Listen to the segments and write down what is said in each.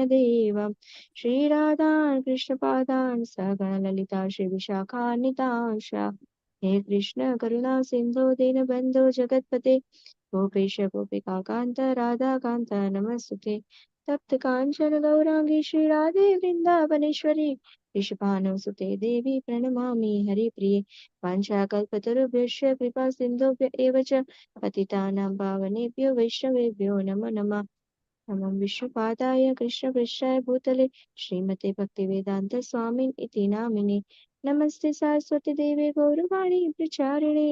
देवं श्रीराधान् कृष्णपादान् सगणललिता श्रीविशाखान्वितांश हे कृष्ण करुणा सिन्धो दीनबन्धो जगत्पते गोपेश गोपिकान्त राधाकान्त नमस्तुते तप्त काञ्चन गौराङ्गी श्रीराधे वृन्दावनेश्वरी ऋषभानुसुते देवी प्रणमामि हरिप्रिये वाञ्छाकल्पतरुभ्यश्च कृपा सिन्धुभ्य एव च पतितानां पावनेभ्यो वैष्णवेभ्यो नमो नमः नमः विष्णुपादाय कृष्णपृष्ठाय भूतले श्रीमते भक्तिवेदान्त स्वामिन् इति नामिने नमस्ते सरस्वती देवे गौरवाणी प्रचारिणे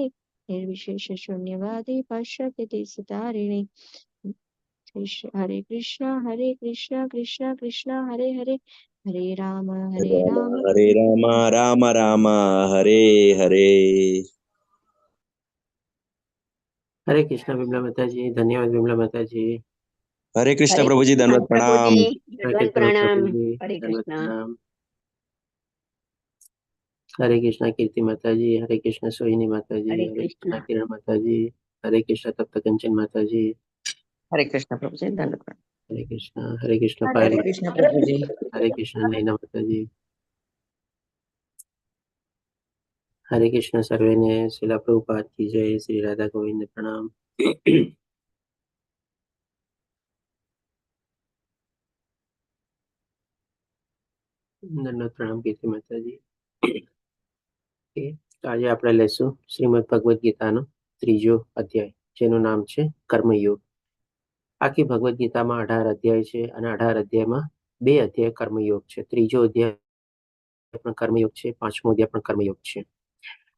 निर्विशेष शून्यवादी पाश्चात्य सुतारिणे हरे कृष्णा कृष्णा कृष्णा हरे हरे हरे राम हरे राम राम राम हरे हरे। हरे कृष्ण विमला माता जी, धन्यवाद विमला माता जी। हरे कृष्ण प्रभु जी, दंडवत प्रणाम। हरे कृष्ण। हरे कृष्ण कीर्ति माता जी, हरे कृष्ण सोहिनी माता जी, हरे कृष्ण किरण माता जी, हरे कृष्ण तप्त कंचन माता जी, हरे कृष्ण प्रभु जी, दंडवत प्रणाम। हरे कृष्ण पायल, हरे कृष्ण प्रभु जी। हरे कृष्ण नैना माता जी, हरे कृष्ण सर्वे ने शिला प्रभुपाद की जय। श्री राधा गोविंद प्रणाम। दंडवत प्रणाम कीर्ति माता जी। તો આજે આપણે લેશું શ્રીમદ ભગવદ્ ગીતાનો ત્રીજો અધ્યાય, જેનું નામ છે કર્મયોગ. આખી ભગવદ્ ગીતામાં 18 અધ્યાય છે અને 18 અધ્યાયમાં 2 અધ્યાય કર્મયોગ છે. ત્રીજો અધ્યાય પણ કર્મયોગ છે, પાંચમો અધ્યાય પણ કર્મયોગ છે.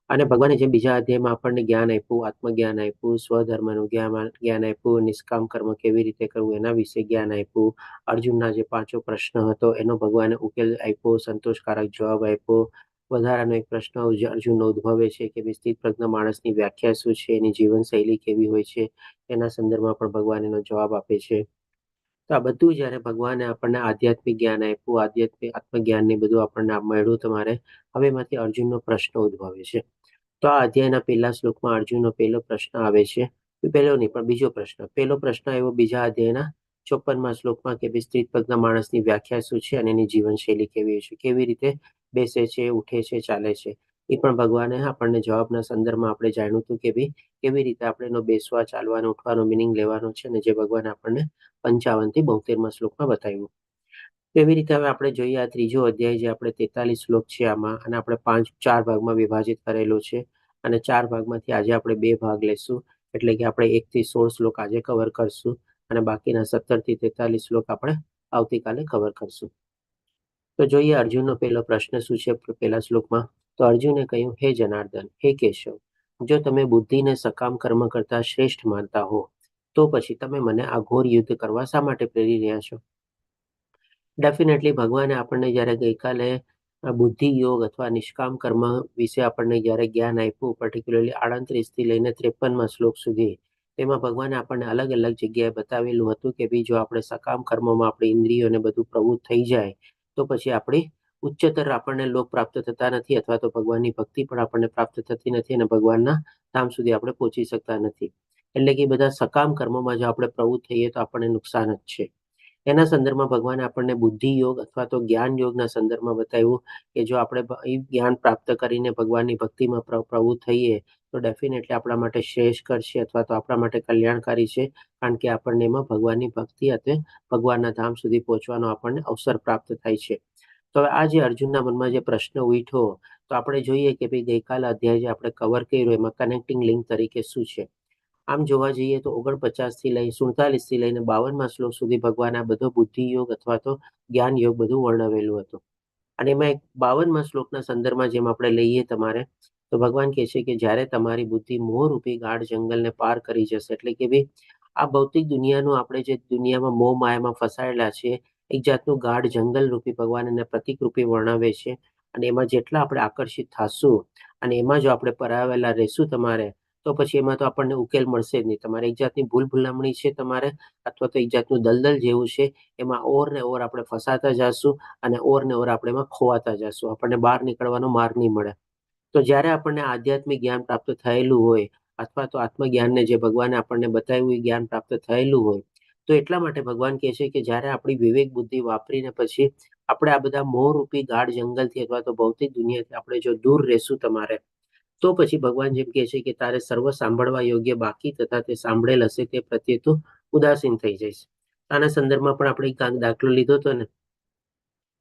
અને ભગવાને જેમ બીજા અધ્યાયમાં આપણને જ્ઞાન આપ્યું, આત્મજ્ઞાન આપ્યું, સ્વધર્મનું જ્ઞાન આપ્યું, નિષ્કામ કર્મ કેવી રીતે કરવું એના વિશે જ્ઞાન આપ્યું, અર્જુનના જે 5 પ્રશ્ન હતો એનો ભગવાને ઉકેલ આપ્યો, સંતોષકારક જવાબ આપ્યો. વધારાનો એક પ્રશ્ન અર્જુનનો ઉદ્ભવે છે કે સ્થિત પ્રજ્ઞ માણસની વ્યાખ્યા શું છે, એની જીવનશૈલી કેવી હોય છે, એના સંદર્ભમાં પણ ભગવાન એનો જવાબ આપે છે. તો આ બધું જ્યારે ભગવાને આપણને આધ્યાત્મિક જ્ઞાન આપ્યું, આધ્યાત્મિક આત્મજ્ઞાન ને બધું આપણને મળ્યું, તમારે હવે એમાંથી અર્જુનનો પ્રશ્ન ઉદ્ભવે છે. તો આ અધ્યાયના પહેલા શ્લોકમાં અર્જુનનો પહેલો પ્રશ્ન આવે છે. પહેલો નહીં પણ બીજો પ્રશ્ન. પહેલો પ્રશ્ન આવ્યો બીજા અધ્યાયના 54મા શ્લોકમાં કે સ્થિત પ્રજ્ઞ માણસની વ્યાખ્યા શું છે અને એની જીવનશૈલી કેવી છે, કેવી રીતે બેસે છે, ઉઠે છે, ચાલે છે. એ પણ ભગવાને આપણને જવાબના સંદર્ભમાં આપણે જાણ્યું હતું કે કેવી રીતે આપણે એનો બેસવા, ચાલવાનો, ઉઠવાનો મિનિંગ લેવાનો છે, અને જે ભગવાન આપણને 55 થી 72મા શ્લોકમાં બતાવ્યું. એવી રીતે હવે આપણે જોઈએ આ ત્રીજો અધ્યાય, જે આપણે 43 શ્લોક છે આમાં, અને આપણે 4 ભાગમાં વિભાજિત કરેલો છે. અને 4 ભાગમાંથી આજે આપણે 2 ભાગ લેશું, એટલે કે આપણે 1 થી 16 શ્લોક આજે કવર કરશું અને બાકીના 17 થી 43 શ્લોક આપણે આવતીકાલે કવર કરશું. તો જોઈએ અર્જુનનો પહેલો પ્રશ્ન શું છે પહેલા શ્લોકમાં. તો અર્જુને કહ્યું, હે જનાર્દન, હે કેશવ, જો તમે બુદ્ધિને સકામ કર્મ કરતા શ્રેષ્ઠ માનતા હો, તો પછી તમે મને આ ઘોર યુદ્ધ કરવા શા માટે પ્રેરી રહ્યા છો? ડેફિનેટલી ભગવાને આપણને જ્યારે ગઈકાલે બુદ્ધિ યોગ અથવા નિષ્કામ કર્મ વિશે આપણને જ્યારે જ્ઞાન આપ્યું, પર્ટિક્યુલરલી 38 થી લઈને 53મા શ્લોક સુધી, તેમાં ભગવાને આપણને અલગ અલગ જગ્યાએ બતાવેલું હતું કે જો આપણે સકામ કર્મોમાં આપણી ઇન્દ્રિયોને બધું પ્રવૃત્ત થઈ જાય તો પછી આપણી ઉચ્ચતર આપણને લોક પ્રાપ્ત થતા નથી, અથવા તો ભગવાનની ભક્તિ પણ આપણને પ્રાપ્ત થતી નથી અને ભગવાનના ધામ સુધી આપણે પહોંચી શકતા નથી. એટલે કે બધા સકામ કર્મોમાં જો આપણે પ્રવૃત્ત થઈએ તો આપણને નુકસાન જ છે. એના સંદર્ભમાં ભગવાને આપણને બુદ્ધિ યોગ અથવા તો જ્ઞાન યોગના સંદર્ભમાં બતાવ્યું કે જો આપણે જ્ઞાન પ્રાપ્ત કરીને ભગવાનની ભક્તિમાં પ્રવૃત્ત થઈએ તો ડેફિનેટલી આપણા માટે શ્રેષ્ઠકર છે, અથવા તો આપણા માટે કલ્યાણકારી છે, કારણ કે આપણને એમાં ભગવાનની ભક્તિ અને ભગવાનના ધામ સુધી પહોંચવાનો આપણને અવસર પ્રાપ્ત થાય છે. તો હવે આ જે અર્જુનના મનમાં જે પ્રશ્ન ઉઠ્યો, તો આપણે જોઈએ કે ગઈકાલે અધ્યાય જે આપણે કવર કર્યો એમાં કનેક્ટિંગ લિંક તરીકે શું છે. આમ જોવા જઈએ તો 49 થી લઈ 47 થી લઈને 52મા શ્લોક સુધી ભગવાન આ બધો બુદ્ધિ યોગ અથવા તો જ્ઞાન યોગ બધું વર્ણવેલું હતું. અને એમાં 52મા શ્લોકના સંદર્ભમાં જેમ આપણે લઈએ તમારે, તો ભગવાન કહે છે કે જ્યારે તમારી બુદ્ધિ મોહરૂપી ગાઢ જંગલને પાર કરી જશે, એટલે કે આ ભૌતિક દુનિયાનું આપણે જે દુનિયામાં મોહ માયામાં ફસાયેલા છે, એક જાતનું ગાઢ જંગલ રૂપી ભગવાન એને પ્રતિક રૂપે વર્ણવે છે. અને એમાં જેટલા આપણે આકર્ષિત થશું અને એમાં જો આપણે પરાવેલા રહેશું તમારે, તો પછી એમાં તો આપણને ઉકેલ મળશે જ નહીં. તમારે એક જાતની ભૂલ ભૂલામણી છે તમારે, અથવા તો એક જાતનું દલદલ જેવું છે, એમાં ઓર ને ઓર આપણે ફસાતા જશું અને ઓર ને ઓર આપણે એમાં ખોવાતા જશું, આપણને બહાર નીકળવાનો માર્ગ નહીં મળે. તો જ્યારે આપણને આધ્યાત્મિક જ્ઞાન પ્રાપ્ત થયેલું હોય અથવા તો આત્મજ્ઞાનને જે ભગવાને આપણને બતાવ્યું એ જ્ઞાન પ્રાપ્ત થયેલું હોય, તો એટલા માટે ભગવાન કહે છે કે જ્યારે આપણી વિવેક બુદ્ધિ વાપરીને પછી આપણે આ બધા મોહરૂપી ગાઢ જંગલથી અથવા તો ભૌતિક દુનિયાથી આપણે જો દૂર રહેશું તમારે, તો પછી ભગવાન જેમ કહે છે કે તારે સર્વ સાંભળવા યોગ્ય બાકી તથા તે સાંભળેલ હશે તે પ્રત્યે તો ઉદાસીન થઈ જઈશ. આના સંદર્ભમાં પણ આપણે એક દાખલો લીધો હતો ને,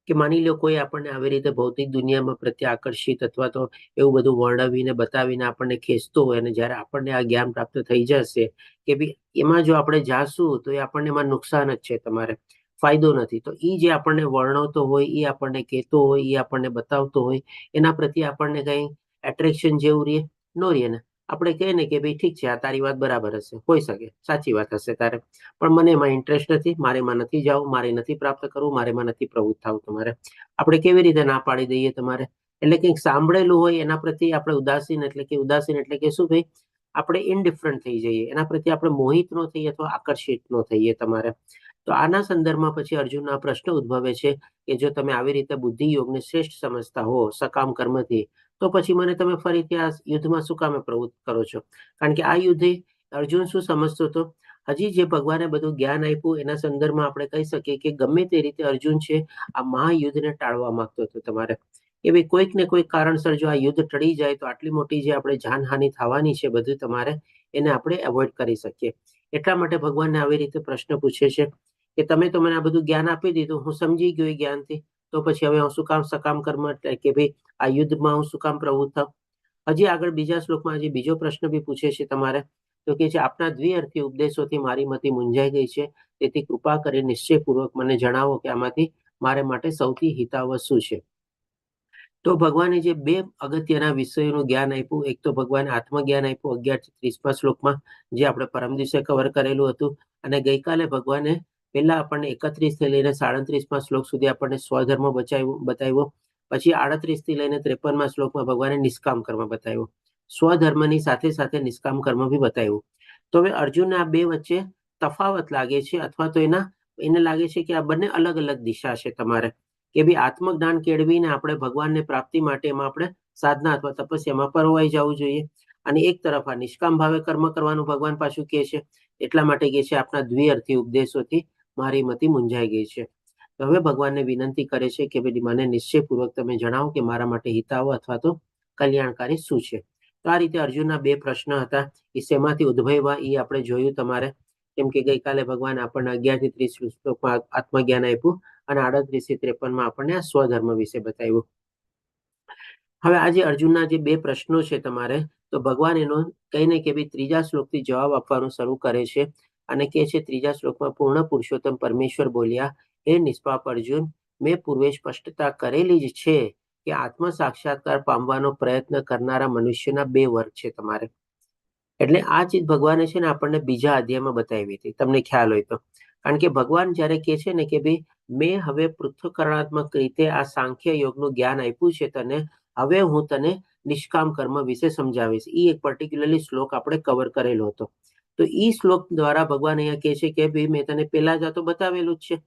કે માની લો કોઈ આપણને આવી રીતે ભૌતિક દુનિયામાં પ્રત્યે આકર્ષિત અથવા તો એવું બધું વર્ણવીને બતાવીને આપણને ખેંચતો હોય, અને જ્યારે આપણને આ જ્ઞાન પ્રાપ્ત થઈ જશે કે ભાઈ એમાં જો આપણે જાશું તો એ આપણને એમાં નુકસાન જ છે, તમારે ફાયદો નથી. તો એ જે આપણને વર્ણવતો હોય, એ આપણને કહેતો હોય, એ આપણને બતાવતો હોય, એના પ્રત્યે આપણને કઈ એટ્રેક્શન જેવું રહે ન રહે ને. આપણે કહીએ ને કે ભાઈ ઠીક છે, આ તારી વાત બરાબર હશે, હોઈ શકે સાચી વાત હશે તારે, પણ મને એમાં ઇન્ટરેસ્ટ નથી, મારે એમાં નથી જવું, મારે નથી પ્રાપ્ત કરવું, મારે એમાં નથી પ્રવૃત્ત થવું. તમારે આપણે કેવી રીતે ના પાડી દઈએ તમારે? એટલે કંઈક સાંભળેલું હોય એના પ્રત્યે આપણે ઉદાસીન એટલે કે શું ભાઈ, આપણે ઇનડિફરન્ટ થઈ જઈએ, એના પ્રત્યે આપણે મોહિત ન થઈએ અથવા આકર્ષિત ન થઈએ તમારે. તો આના સંદર્ભમાં પછી અર્જુનનો આ પ્રશ્ન ઉદ્ભવે છે કે જો તમે આવી રીતે બુદ્ધિ યોગને શ્રેષ્ઠ સમજતા હો સકામ કર્મથી, તો પછી મને તમે ફરીથી આ યુદ્ધમાં શું કામે પ્રવૃત્ત કરો છો? કારણ કે આ યુદ્ધે અર્જુન શું સમજતો હતો, હજી જે ભગવાને બધું જ્ઞાન આપ્યું એના સંદર્ભમાં આપણે કહી શકીએ કે ગમે તે રીતે અર્જુન છે આ મહાયુદ્ધને ટાળવા માંગતો હતો તમારે, કે ભાઈ કોઈક ને કોઈક કારણસર જો આ યુદ્ધ ટળી જાય તો આટલી મોટી જે આપણે જાનહાનિ થવાની છે બધું તમારે એને આપણે એવોઇડ કરી શકીએ. એટલા માટે ભગવાનને આવી રીતે પ્રશ્ન પૂછે છે કે તમે તો મને આ બધું જ્ઞાન આપી દીધું, હું સમજી ગયો એ જ્ઞાનથી, તો પછી હવે હું શું કામ સકામ કર્મ એટલે કે ભાઈ આ યુદ્ધમાં હું શું કામ પ્રવૃત્ત થાવ? હજી આગળ બીજા શ્લોકમાં હજી બીજો પ્રશ્ન બી પૂછે છે તમારે, તો કે છે આપના દ્વિઅર્થી ઉપદેશોથી મારી મતિ મૂંઝાઈ ગઈ છે, તેથી કૃપા કરી નિશ્ચયપૂર્વક મને જણાવો કે આમાંથી મારે માટે સૌથી હિતાવહ શું છે? તો ભગવાને જે બે અગત્યના વિષયોનું જ્ઞાન આપ્યું, એક તો ભગવાને આત્મજ્ઞાન આપ્યું 11 થી 30 શ્લોકમાં, જે આપણે પરમ દિવસે કવર કરેલું હતું, અને ગઈકાલે ભગવાને પહેલા આપણને 31 થી લઈને 37 શ્લોક સુધી આપણને સ્વધર્મ બતાવ્યો, પછી 38 થી લઈને 53 શ્લોકમાં ભગવાને નિષ્કામ કર્મ બતાવ્યું, સ્વધર્મની સાથે સાથે નિષ્કામ કર્મ બી બતાવ્યું. તો હવે અર્જુનને આ બે વચ્ચે તફાવત લાગે છે, અથવા તો એને લાગે છે કે આ બંને અલગ અલગ દિશા છે તમારે, કે ભાઈ આત્મજ્ઞાન કેળવીને આપણે ભગવાનને પ્રાપ્તિ માટે એમાં આપણે સાધના અથવા તપસ્યામાં પરોવાઈ જવું જોઈએ, અને એક તરફ આ નિષ્કામ ભાવે કર્મ કરવાનું ભગવાન પાછું કહે છે. એટલા માટે કહે છે આપના દ્વિઅર્થી ઉપદેશોથી મારી મતિ મૂંઝાઈ ગઈ છે. તો હવે ભગવાનને વિનંતી કરે છે કે ભાઈ મને નિશ્ચયપૂર્વક તમે જણાવો કે મારા માટે હિતાવહ અથવા તો કલ્યાણકારી શું છે? તો આ રીતે અર્જુનના બે પ્રશ્ન હતા, એ શેમાંથી ઉદ્ભવ્યા એ આપણે જોયું તમારે. કેમ કે ગઈકાલે ભગવાન આપણને 11 થી 30 શ્લોકમાં આત્મજ્ઞાન આપ્યું, અને 38 થી 53 આપણને આ સ્વધર્મ વિશે બતાવ્યું. હવે આજે અર્જુનના જે બે પ્રશ્નો છે તમારે, તો ભગવાન એનો કહીને કે ભાઈ ત્રીજા શ્લોકથી જવાબ આપવાનું શરૂ કરે છે, અને કહે છે ત્રીજા શ્લોકમાં પૂર્ણ પુરુષોત્તમ પરમેશ્વર બોલ્યા, હે નિષ્પાપ અર્જુન, મેં પૂર્વે સ્પષ્ટતા કરેલી જ છે કે આત્મ સાક્ષાત્કાર પામવાનો પ્રયત્ન કરનારા મનુષ્યના બે વર્ગ છે તમારે. એટલે આ ચીજ ભગવાને છે ને આપણને બીજા અધ્યાયમાં બતાવી હતી, તમને ખ્યાલ હોય તો. કારણ કે ભગવાન જ્યારે કહે છે ને કે ભાઈ મેં હવે પૃથ્થકરણાત્મક રીતે આ સાંખ્ય યોગનું જ્ઞાન આપ્યું છે તને, હવે હું તને નિષ્કામ કર્મ વિશે સમજાવીશ. એ એક પર્ટિક્યુલરલી શ્લોક આપણે કવર કરેલો હતો. તો એ શ્લોક દ્વારા ભગવાન અહીંયા કહે છે કે ભાઈ મેં તને પહેલા જ આ તો બતાવેલું જ છે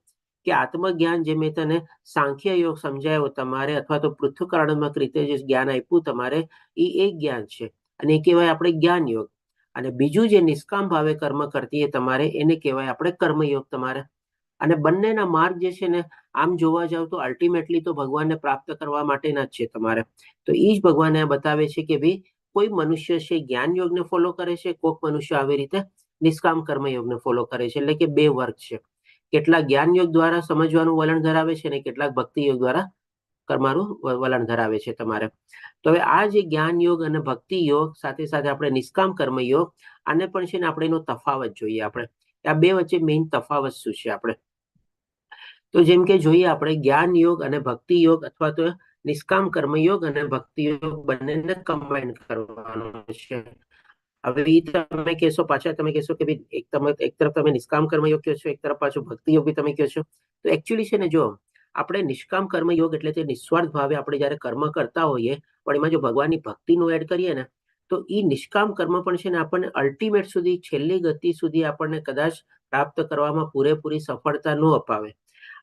કે આત્મજ્ઞાન જે મેં તને સાંખ્ય યોગ સમજાયો તમારે, અથવા તો પૃથ્થકરણાત્મક રીતે જે જ્ઞાન આપ્યું તમારે, એ એક જ્ઞાન છે, અને એ કહેવાય આપણે જ્ઞાન યોગ. અને બીજું જે નિષ્કામ ભાવે કર્મ કરતી તમારે એને કહેવાય આપણે કર્મયોગ તમારે. અને બંનેના માર્ગ જે છે ને આમ જોવા જાવ તો અલ્ટિમેટલી તો ભગવાનને પ્રાપ્ત કરવા માટેના જ છે તમારે. તો એ જ ભગવાને બતાવે છે કે ભાઈ કોઈ મનુષ્ય છે જ્ઞાન યોગને ફોલો કરે છે, કોઈક મનુષ્ય આવી રીતે નિષ્કામ કર્મયોગને ફોલો કરે છે. એટલે કે બે વર્ગ છે, કેટલાક જ્ઞાન યોગ દ્વારા સમજવાનું વલણ ધરાવે છે, અને કેટલાક ભક્તિ યોગ દ્વારા કરવાનું વલણ ધરાવે છે તમારે. તો હવે આ જે જ્ઞાન યોગ અને ભક્તિ યોગ સાથે સાથે આપણે નિષ્કામ કર્મ યોગ, આને પણ છે ને આપણે એનો તફાવત જોઈએ. આપણે આ બે વચ્ચે મેઇન તફાવત શું છે આપણે, તો જેમ કે જોઈએ આપણે જ્ઞાન યોગ અને ભક્તિ યોગ, અથવા તો નિષ્કામ કર્મ યોગ અને ભક્તિ યોગ બંનેને કમ્બાઈન કરવાનો છે. હવે તમે કહેશો, પાછા તમે કહેશો કે ભાઈ એક તરફ તમે નિષ્કામ કર્મયોગ કહો છો, એક તરફ પાછું ભક્તિ યોગ બી તમે કહો છો. તો એકચ્યુઅલી છે ને જો આપણે નિષ્કામ કર્મયોગ એટલે તે નિસ્વાર્થ ભાવે આપણે જયારે કર્મ કરતા હોઈએ, પણ એમાં જો ભગવાનની ભક્તિનું એડ કરીએ ને, તો એ નિષ્કામ કર્મ પણ છે ને આપણને અલ્ટિમેટ સુધી, છેલ્લી ગતિ સુધી આપણને કદાચ પ્રાપ્ત કરવામાં પૂરેપૂરી સફળતા ન અપાવે.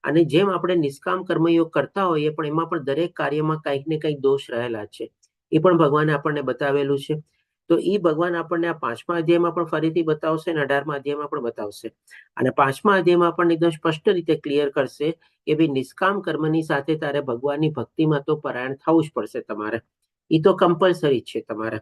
અને જેમ આપણે નિષ્કામ કર્મયોગ કરતા હોઈએ પણ એમાં પણ દરેક કાર્યમાં કંઈક ને કંઈક દોષ રહેલા છે, એ પણ ભગવાને આપણને બતાવેલું છે. તો તો એ ભગવાન આપણને આ 5મા અધ્યાયમાં પણ ફરીથી બતાવશે અને 18મા અધ્યાયમાં પણ બતાવશે. અને 5મા અધ્યાયમાં આપણને એકદમ સ્પષ્ટ રીતે ક્લિયર કરશે કે ભાઈ નિષ્કામ કર્મની સાથે તારે ભગવાનની ભક્તિમાં તો પરાયણ થવું જ પડશે તમારે. એ તો કમ્પલસરી છે તમારે.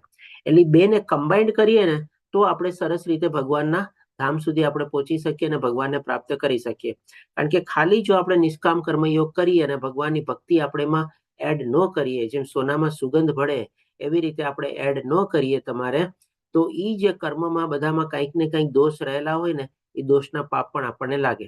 એટલે બેને કમ્બાઇન્ડ કરીએ ને તો આપણે સરસ રીતે ભગવાનના ધામ સુધી આપણે પહોંચી શકીએ અને ભગવાનને પ્રાપ્ત કરી શકીએ. કારણ કે ખાલી જો આપણે નિષ્કામ કર્મયોગ કરીએ અને ભગવાનની ભક્તિ આપણે એમાં એડ ન કરીએ, જેમ સોનામાં સુગંધ ભળે એવી રીતે આપણે એડ ન કરીએ તમારે, તો એ જે કર્મમાં બધામાં કંઈક ને કંઈક દોષ રહેલા હોય ને એ દોષના પાપ પણ આપણને લાગે.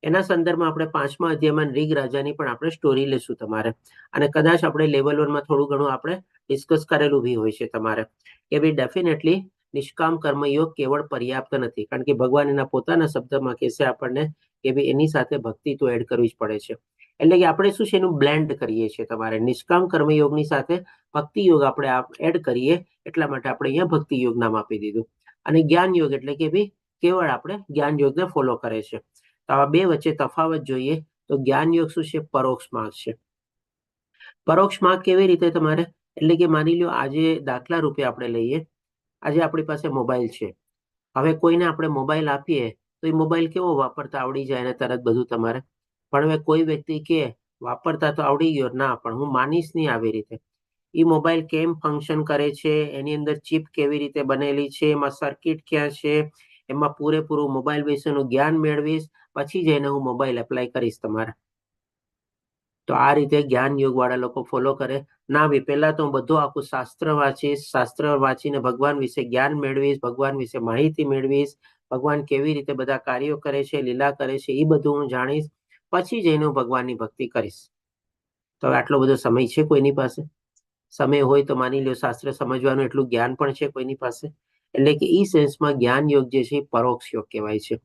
એના સંદર્ભમાં આપણે 5મા અધ્યાયમાં રીગ રાજાની પણ આપણે સ્ટોરી લેશું તમારે. અને કદાચ આપણે લેવલ 1માં થોડું ઘણું આપણે ડિસ્કસ કરેલું બી હોય છે તમારે કે ભાઈ ડેફિનેટલી નિષ્કામ કર્મયોગ કેવળ પર્યાપ્ત નથી. કારણ કે ભગવાન એના પોતાના શબ્દમાં કહેશે આપણને કે ભાઈ એની સાથે ભક્તિ તો એડ કરવી જ પડે છે. એટલે કે આપણે શું છે એનું બ્લેન્ડ કરીએ છીએ તમારે. નિષ્કામ કર્મયોગની સાથે ભક્તિ યોગ આપણે એડ કરીએ એટલા માટે આપણે અહીંયા ભક્તિ યોગ નામ આપી દીધું. અને જ્ઞાન યોગ એટલે કે ભાઈ કેવળ આપણે જ્ઞાન યોગને ફોલો કરે છે. તો આવા બે વચ્ચે તફાવત જોઈએ તો જ્ઞાન યોગ શું છે? પરોક્ષ માર્ગ છે. પરોક્ષ માર્ગ કેવી રીતે તમારે? એટલે કે માની લો આજે દાખલા રૂપે આપણે લઈએ, આજે આપણી પાસે મોબાઈલ છે. હવે કોઈને આપણે મોબાઈલ આપીએ તો એ મોબાઈલ કેવો વાપરતા આવડી જાય ને તરત બધું તમારે. પણ હવે કોઈ વ્યક્તિ કે વાપરતા તો આવડી ગયો, ના પણ હું માનીશ નહીં આવી રીતે. એ મોબાઈલ કેમ ફંક્શન કરે છે, એની અંદર ચિપ કેવી રીતે બનેલી છે, એમાં સર્કિટ ક્યાં છે, એમાં પૂરેપૂરું મોબાઈલ વિશેનું જ્ઞાન મેળવીશ, પછી જઈને હું મોબાઈલ એપ્લાય કરીશ તમારે. તો આ રીતે જ્ઞાન યોગ વાળા લોકો ફોલો કરે. ના ભાઈ પહેલા તો હું બધું આખું શાસ્ત્ર વાંચીશ, શાસ્ત્ર વાંચીને ભગવાન વિશે જ્ઞાન મેળવીશ, ભગવાન વિશે માહિતી મેળવીશ, ભગવાન કેવી રીતે બધા કાર્યો કરે છે, લીલા કરે છે, એ બધું હું જાણીશ, પછી જઈને હું ભગવાનની ભક્તિ કરીશ. તો આટલો બધો સમય છે કોઈની પાસે? સમય હોય તો માની લો શાસ્ત્ર સમજવાનું એટલું જ્ઞાન પણ છે કોઈની પાસે? એટલે કે ઈ સેન્સમાં જ્ઞાન યોગ જે છે એ પરોક્ષ યોગ કહેવાય છે.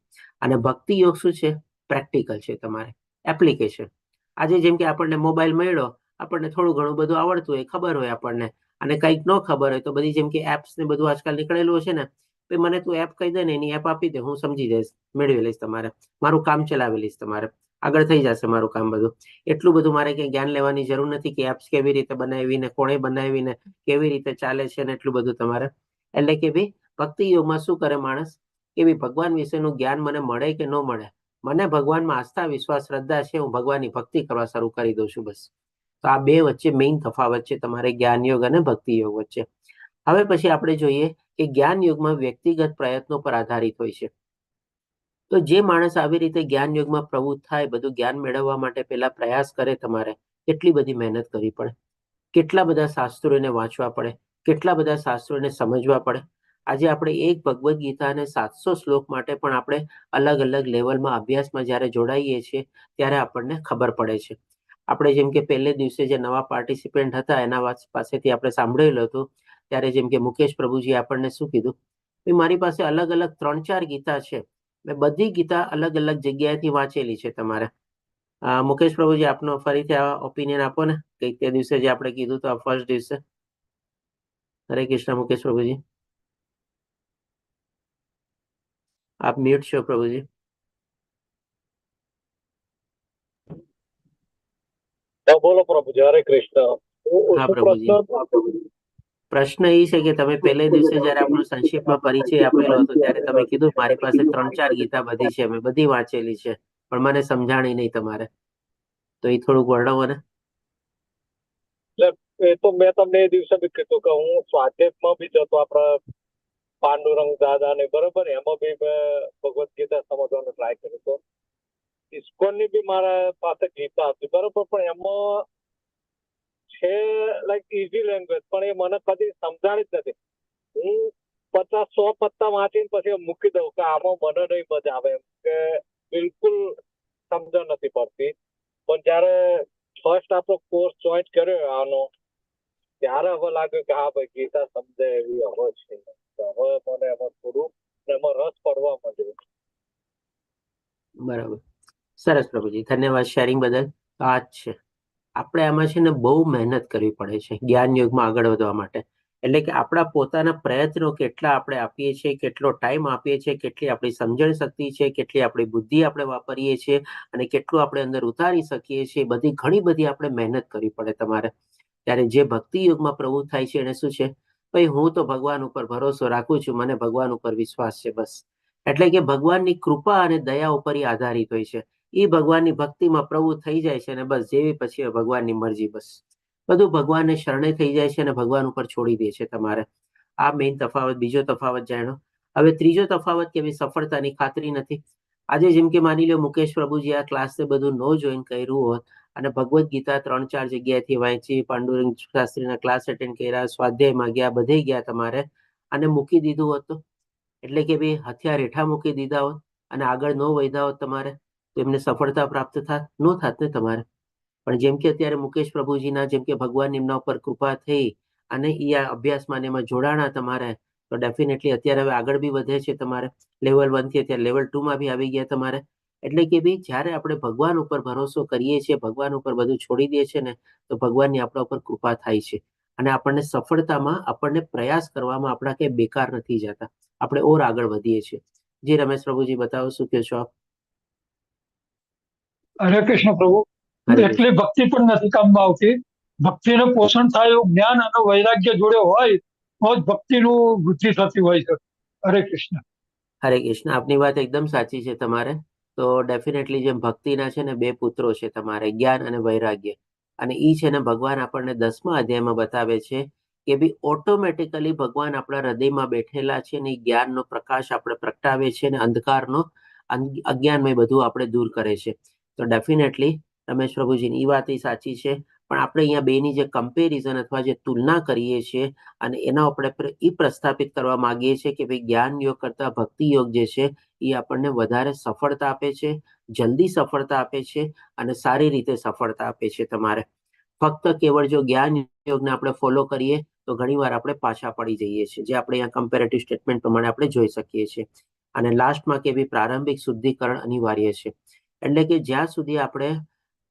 અને ભક્તિ યોગ શું છે? પ્રેક્ટિકલ છે તમારે, એપ્લિકેશન. આજે જેમ કે આપણને મોબાઈલ મળ્યો, આપણને થોડું ઘણું બધું આવડતું હોય, ખબર હોય આપણને, અને કંઈક ન ખબર હોય તો બધી જેમ કે એપ્સ ને બધું આજકાલ નીકળેલું છે ને, ભાઈ મને તું એપ કહી દે ને, એની એપ આપી દે, હું સમજી જઈશ, મેળવી લઈશ તમારે, મારું કામ ચલાવી લઈશ તમારે, આગળ થઈ જશે મારું કામ બધું. એટલું બધું મારે કંઈ જ્ઞાન લેવાની જરૂર નથી કે એપ્સ કેવી રીતે બનાવીને, કોણે બનાવીને, કેવી રીતે ચાલે છે ને એટલું બધું તમારે. એટલે કે ભાઈ ભક્તિ યોગમાં શું કરે માણસ કે ભાઈ ભગવાન વિશેનું જ્ઞાન મને મળે કે ન મળે, મને ભગવાનમાં આસ્થા, વિશ્વાસ, શ્રદ્ધા છે, હું ભગવાનની ભક્તિ કરવા શરૂ કરી દઉં છું બસ. તો આ બે વચ્ચે મેઇન તફાવત છે તમારે જ્ઞાન યોગ અને ભક્તિ યોગ વચ્ચે. હવે પછી આપણે જોઈએ કે જ્ઞાન યોગમાં વ્યક્તિગત પ્રયત્નો પર આધારિત હોય છે. તો જે માણસ આવી રીતે જ્ઞાન યોગમાં પ્રવૃત્ત થાય, બધું જ્ઞાન મેળવવા માટે પહેલા પ્રયાસ કરે, તમારે કેટલી બધી મહેનત કરવી પડે, કેટલા બધા શાસ્ત્રોને વાંચવા પડે, કેટલા બધા શાસ્ત્રોને સમજવા પડે. આજે આપણે એક ભગવદ્ ગીતા અને 700 શ્લોક માટે પણ આપણે અલગ અલગ લેવલમાં અભ્યાસમાં જ્યારે જોડાઈએ છીએ ત્યારે આપણને ખબર પડે છે. આપણે જેમ કે પહેલે દિવસે જે નવા પાર્ટિસિપન્ટ હતા એના પાસેથી આપણે સાંભળેલું હતું, ત્યારે જેમ કે મુકેશ પ્રભુજી આપણને શું કીધું, મારી પાસે અલગ અલગ 3-4 ગીતા છે, મેં બધી ગીતા અલગ અલગ જગ્યાએથી વાંચેલી છે તમારે. મુકેશ પ્રભુજી આપનો ફરીથી આ ઓપિનિયન આપો ને, કે તે દિવસે જે આપણે કીધું તો ફર્સ્ટ દિવસે. હરે કૃષ્ણ મુકેશ પ્રભુજી, આપ મ્યુટ છો પ્રભુજી. બોલો પ્રભુજી, હરે કૃષ્ણ. હા પ્રભુજી, પ્રશ્ન એ છે કે તમે પહેલે દિવસે જયારે આપણો સંક્ષિપ્તમાં પરિચય આપેલો હતો ત્યારે તમે કીધું મારી પાસે 3-4 ગીતા બધી છે, મેં બધી વાંચેલી છે, પણ મને સમજાણી નહીં તમારે. તો એ થોડુંક વર્ણવો ને. એ તો મેં તમને એ દિવસે બી કીધું કે હું સ્વાધ્યાયમાં બી જતો, આપણા પાંડુરંગ દાદા ને બરોબર, એમાં બી મેં ભગવદ્ ગીતા સમજવાનો ટ્રાય કર્યો હતો. ઇસ્કોનની બી મારા પાસે ગીતા હતી બરોબર, પણ એમાં છે લાઈક ઇઝી લેંગ્વેજ, પણ એ મને કદી સમજાણી જ નથી. હું 50-100 પત્તા વાંચીને પછી મૂકી દઉં કે આમાં મને નહીં મજા આવે, એમ કે બિલકુલ સમજણ નથી પડતી. પણ જયારે ફર્સ્ટ આપણો કોર્સ જોઈન કર્યો આનો, ત્યારે હવે લાગ્યું કે હા ભાઈ ગીતા સમજે એવી હવે છે. હવે મને એમાં થોડું એમાં રસ પડવા માંડ્યો. બરાબર, સરસ પ્રભુજી, ધન્યવાદ શેરિંગ બદલ. આ જ છે આપણે આમાં છે ને બહુ મહેનત કરવી પડે છે જ્ઞાન યોગમાં આગળ વધવા માટે. એટલે કે આપણા પોતાના પ્રયત્નો કેટલા આપણે આપીએ છીએ, કેટલો ટાઈમ આપીએ છીએ, કેટલી આપણી સમજણ શક્તિ છે, કેટલી આપણી બુદ્ધિ આપણે વાપરીએ છીએ, અને કેટલું આપણે અંદર ઉતારી શકીએ છીએ, બધી ઘણી બધી આપણે મહેનત કરવી પડે તમારે. ત્યારે જે ભક્તિ યોગમાં પ્રવૃત્ત થાય છે એને શું છે, ભાઈ હું તો ભગવાન ઉપર ભરોસો રાખું છું, મને ભગવાન ઉપર વિશ્વાસ છે બસ. એટલે કે ભગવાનની કૃપા અને દયા ઉપર આધારિત હોય છે. એ ભગવાનની ભક્તિમાં પ્રવૃત્ત થઈ જાય છે અને બસ જેવી પછી ભગવાનની મરજી, બસ બધું ભગવાનને શરણે થઈ જાય છે અને ભગવાન ઉપર છોડી દે છે તમારે. આ મેઇન તફાવત. બીજો તફાવત જાણો. હવે ત્રીજો તફાવત કે સફળતાની ખાતરી નથી. આજે જેમ કે માની લો મુકેશ પ્રભુજી આ ક્લાસ બધું ન જોઈન કર્યું હોત અને ભગવદ્ ગીતા 3-4 જગ્યાએથી વાંચી, પાંડુરંગ શાસ્ત્રીના ક્લાસ એટેન્ડ કર્યા, સ્વાધ્યાયમાં ગયા, બધે ગયા તમારે, અને મૂકી દીધું હોત તો, એટલે કે ભાઈ હથિયાર હેઠા મૂકી દીધા હોત અને આગળ ન વધ્યા હોત તમારે, તો એમને સફળતા પ્રાપ્ત થાત ન થાત ને તમારે. પણ જેમ કે અત્યારે મુકેશ પ્રભુજીના જેમ કે ભગવાન એમના ઉપર કૃપા થઈ અને એ આ અભ્યાસમાં એમાં જોડાણા તમારે, તો ડેફિનેટલી અત્યારે હવે આગળ બી વધે છે તમારે. લેવલ 1 થી અત્યારે લેવલ 2 બી આવી ગયા તમારે. એટલે કે ભાઈ જ્યારે આપણે ભગવાન ઉપર ભરોસો કરીએ છીએ, ભગવાન ઉપર બધું છોડી દઈએ છીએ ને, તો ભગવાનની આપણા ઉપર કૃપા થાય છે અને આપણને સફળતામાં, આપણને પ્રયાસ કરવામાં આપણા કંઈ બેકાર નથી જતા, આપણે ઓર આગળ વધીએ છીએ. જી રમેશ પ્રભુજી બતાવો, શું કહો છો આપ? હરે કૃષ્ણ પ્રભુ. એટલી ભક્તિ પણ નથી કામમાં આવતી. ભક્તિનું પોષણ થાય એવું જ્ઞાન અને વૈરાગ્ય જોડે હોય તો જ ભક્તિનું વૃદ્ધિ થતી હોય છે. હરે કૃષ્ણ. હરે કૃષ્ણ. આપની વાત એકદમ સાચી છે તમારે. તો ડેફિનેટલી જેમ ભક્તિના છે ને 2 પુત્રો છે તમારે, જ્ઞાન અને વૈરાગ્ય, અને ઈ છે ને ભગવાન આપણને 10મા અધ્યાયમાં બતાવે છે કે ભાઈ ઓટોમેટિકલી ભગવાન આપણા હૃદયમાં બેઠેલા છે ને જ્ઞાનનો પ્રકાશ આપણે પ્રગટાવે છે ને અંધકારનો, અજ્ઞાનમય બધું આપણે દૂર કરે છે. તો ડેફિનેટલી રમેશ પ્રભુજીની એ વાત સાચી છે. પણ આપણે અહીંયા બેની જે કમ્પેરિઝન અથવા જે તુલના કરીએ છીએ અને એના ઉપર એ પ્રસ્થાપિત કરવા માંગીએ છીએ કે ભાઈ જ્ઞાન યોગ કરતા ભક્તિ યોગ જે છે એ આપણને વધારે સફળતા આપે છે, જલ્દી સફળતા આપે છે અને સારી રીતે સફળતા આપે છે તમારે. ફક્ત કેવળ જો જ્ઞાન યોગને આપણે ફોલો કરીએ તો ઘણીવાર આપણે પાછા પડી જઈએ છીએ, જે આપણે અહીંયા કમ્પેરેટિવ સ્ટેટમેન્ટ પ્રમાણે આપણે જોઈ શકીએ છીએ. અને લાસ્ટમાં કે ભાઈ પ્રારંભિક શુદ્ધિકરણ અનિવાર્ય છે. એટલે કે જ્યાં સુધી આપણે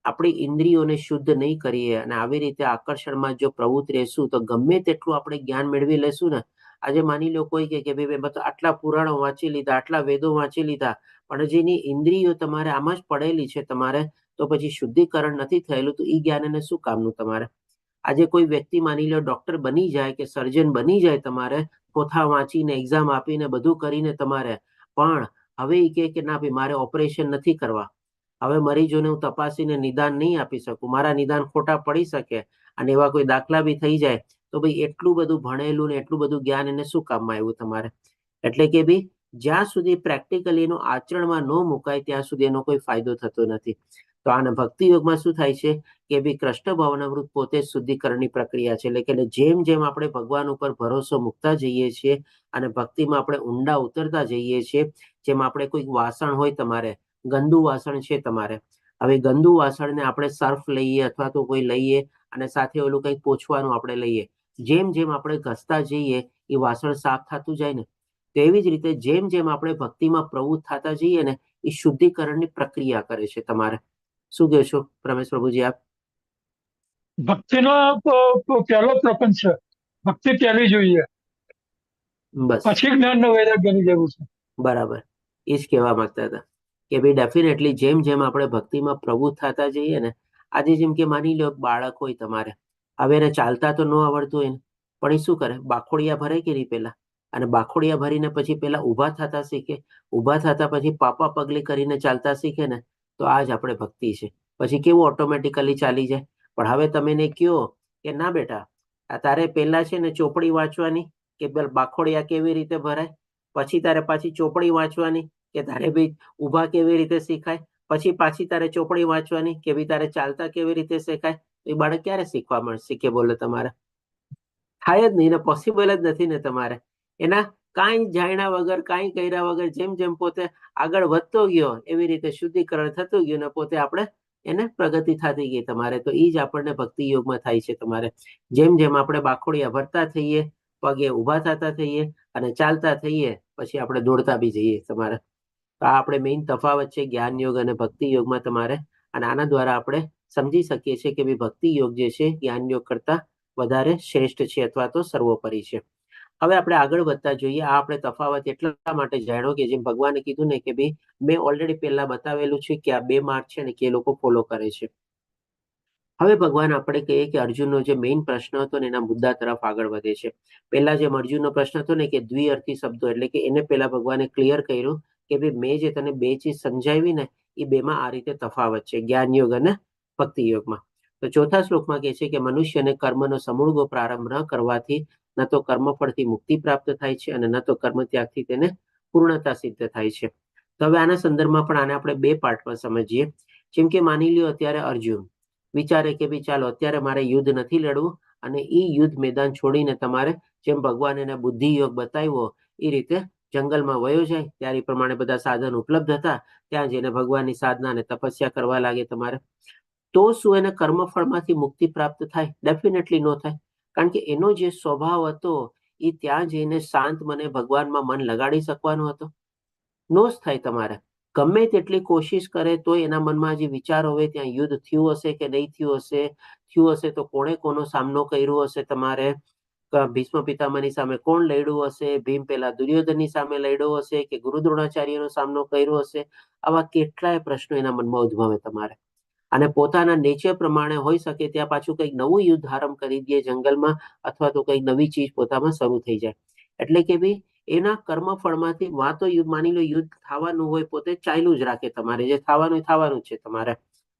આપણી ઇન્દ્રિયોને શુદ્ધ નહીં કરીએ અને આવી રીતે આકર્ષણમાં જો પ્રવૃત્ત રહેશું તો ગમે તેટલું આપણે જ્ઞાન મેળવી લેશું ને. આજે માની લો કોઈ કે ભાઈ આટલા પુરાણો વાંચી લીધા, આટલા વેદો વાંચી લીધા, પણ જેની ઇન્દ્રિયો તમારે આમાં જ પડેલી છે તમારે, તો પછી શુદ્ધિકરણ નથી થયેલું, તો એ જ્ઞાન એને શું કામનું તમારે? આજે કોઈ વ્યક્તિ માની લો ડોક્ટર બની જાય કે સર્જન બની જાય તમારે, પોથા વાંચીને એક્ઝામ આપીને બધું કરીને તમારે, પણ હવે એ કે ના ભાઈ મારે ઓપરેશન નથી કરવા, હવે મરીજોને હું તપાસીને નિદાન નહીં આપી શકું, મારા નિદાન ખોટા પડી શકે અને એવા કોઈ દાખલા બી થઈ જાય, તો ભાઈ એટલું બધું ભણેલું ને એટલું બધું જ્ઞાન એને શું કામમાં આવ્યું તમારે? એટલે કે ભાઈ જ્યાં સુધી પ્રેક્ટિકલી એનું આચરણમાં ન મુકાય ત્યાં સુધી એનો કોઈ ફાયદો થતો નથી. તો આના ભક્તિ યોગમાં શું થાય છે કે ભાઈ કૃષ્ણ ભાવનામૃત પોતે જ શુદ્ધિકરણની પ્રક્રિયા છે. એટલે કે જેમ જેમ આપણે ભગવાન ઉપર ભરોસો મૂકતા જઈએ છીએ અને ભક્તિમાં આપણે ઊંડા ઉતરતા જઈએ છીએ, જેમ આપણે કોઈ વાસણ હોય તમારે, ગંદુ વાસણ છે તમારે, હવે ગંદુ વાસણને આપણે સર્ફ લઈએ અથવા તો કોઈ લઈએ અને સાથે ઓલું કંઈક પોછવાનું આપણે લઈએ, જેમ જેમ આપણે ઘસતા જઈએ એ વાસણ સાફ થતું જાય ને, તો એવી જ રીતે જેમ જેમ આપણે ભક્તિમાં પ્રવૃત્ત થતા જઈએ ને એ શુદ્ધિકરણની પ્રક્રિયા કરે છે તમારે. શું કહો છો રમેશ પ્રભુજી આપ? ભક્તિનો પહેલો પ્રપંચ છે. ભક્તિ પહેલી જોઈએ, બસ પછી જ્ઞાન વૈરાગ્યની જરૂર છે. બરાબર, એ જ કહેવા માંગતા હતા કે ભાઈ ડેફિનેટલી જેમ જેમ આપણે ભક્તિમાં પ્રવૃત્ત થતા જઈએ ને, આજે જેમ કે માની લો બાળક હોય તમારે, હવે એને ચાલતા તો ન આવડતું હોય ને, પણ એ શું કરે? બાખોડિયા ભરે કે નહીં પેલા, અને બાખોડિયા ભરીને પછી પેલા ઊભા થતા શીખે, ઊભા થતા પછી પાપા પગલી કરીને ચાલતા શીખે ને, તો આ જ આપણે ભક્તિ છે. પછી કેવું ઓટોમેટિકલી ચાલી જાય. પણ હવે તમે એને કહો કે ના બેટા, આ તારે પેલા છે ને ચોપડી વાંચવાની કે બાખોડિયા કેવી રીતે ભરાય, પછી તારે પાછી ચોપડી વાંચવાની કે તારે ભાઈ ઊભા કેવી રીતે શીખાય, પછી પાછી તારે ચોપડી વાંચવાની કે ભાઈ તારે ચાલતા કેવી રીતે શીખાય, એ બાળક ક્યારે શીખવા મળશે કે બોલો તમારે? થાય જ નહીં ને, પોસિબલ જ નથી ને તમારે. એના કાંઈ જાણ્યા વગર, કાંઈ કર્યા વગર જેમ જેમ પોતે આગળ વધતો ગયો એવી રીતે શુદ્ધિકરણ થતું ગયું ને પોતે આપણે એને પ્રગતિ થતી ગઈ તમારે. તો એ જ આપણને ભક્તિ યોગમાં થાય છે તમારે. જેમ જેમ આપણે બાખોડિયા ભરતા થઈએ, પગે ઊભા થતા થઈએ અને ચાલતા થઈએ, પછી આપણે દોડતા બી જઈએ તમારે. તો આ આપણે મેઇન તફાવત છે જ્ઞાન યોગ અને ભક્તિ યોગમાં તમારે. અને આના દ્વારા આપણે સમજી શકીએ છીએ કે ભાઈ ભક્તિ યોગ જે છે જ્ઞાન યોગ કરતા વધારે શ્રેષ્ઠ છે અથવા તો સર્વોપરી છે. હવે આપણે આગળ વધતા જોઈએ. આ આપણે તફાવત એટલા માટે જાણ્યો કે જેમ ભગવાને કીધું ને કે ભાઈ મેં ઓલરેડી પહેલા બતાવેલું છે કે આ 2 માર્ગ છે ને કે એ લોકો ફોલો કરે છે. હવે ભગવાન આપણે કહીએ કે અર્જુનનો જે મેઇન પ્રશ્ન હતો ને એના મુદ્દા તરફ આગળ વધે છે. પહેલા જેમ અર્જુનનો પ્રશ્ન હતો ને કે દ્વિઅર્થી શબ્દો, એટલે કે એને પહેલા ભગવાને ક્લિયર કર્યું કે ભાઈ મેં જે તને બે ચીજ સમજાવી ને એ બેમાં આ રીતે તફાવત છે, જ્ઞાન યોગ અને ભક્તિ યોગમાં. તો ચોથા શ્લોકમાં કહે છે કે મનુષ્યને કર્મનો સમૂળગો પ્રારંભ ન કરવાથી ન તો કર્મફળથી મુક્તિ પ્રાપ્ત થાય છે અને ન તો કર્મ ત્યાગથી તેને પૂર્ણતા સિદ્ધ થાય છે. તો હવે આના સંદર્ભમાં પણ આને આપણે બે પાર્ટમાં સમજીએ. જેમ કે માની લ્યો અત્યારે અર્જુન વિચારે કે ભાઈ ચાલો અત્યારે મારે યુદ્ધ નથી લડવું અને એ યુદ્ધ મેદાન છોડીને તમારે જેમ ભગવાન એને બુદ્ધિ યોગ બતાવ્યો એ રીતે જંગલમાં વયો જાય. ત્યારે એ પ્રમાણે બધા સાધન ઉપલબ્ધ હતા, ત્યાં જઈને ભગવાનની સાધના અને તપસ્યા કરવા લાગે તમારે. તો શું એને કર્મફળમાંથી મુક્તિ પ્રાપ્ત થાય? ડેફિનેટલી નો થાય. કારણ કે એનો જે સ્વભાવ હતો એ ત્યાં જઈને શાંત મને ભગવાનમાં મન લગાડી શકવાનો હતો? નો જ થાય. તમારે ગમે તેટલી કોશિશ કરે તો એના મનમાં જે વિચાર હોય ત્યાં યુદ્ધ થયું હશે કે નહીં થયું હશે તો કોણે કોનો સામનો કર્યો હશે, તમારે ભીષ્મ પિતામહની સામે કોણ લડ્યું હશે, ભીમ પેલા દુર્યોધનની સામે લડ્યો હશે કે ગુરુ દ્રોણાચાર્યનો સામનો કર્યો હશે? આવા કેટલાય પ્રશ્નો એના મનમાં ઉદ્ભવે તમારે. અને પોતાના નેચર પ્રમાણે હોઈ શકે ત્યાં પાછું કંઈક નવું યુદ્ધ આરંભ કરી દે જંગલમાં, અથવા તો કંઈક નવી ચીજ પોતામાં શરૂ થઈ જાય. એટલે કે ભાઈ એના કર્મફળમાંથી વાતો માની લો યુદ્ધ થવાનું હોય પોતે ચાલ્યું જ રાખે, તમારે જે થવાનું છે તમારે,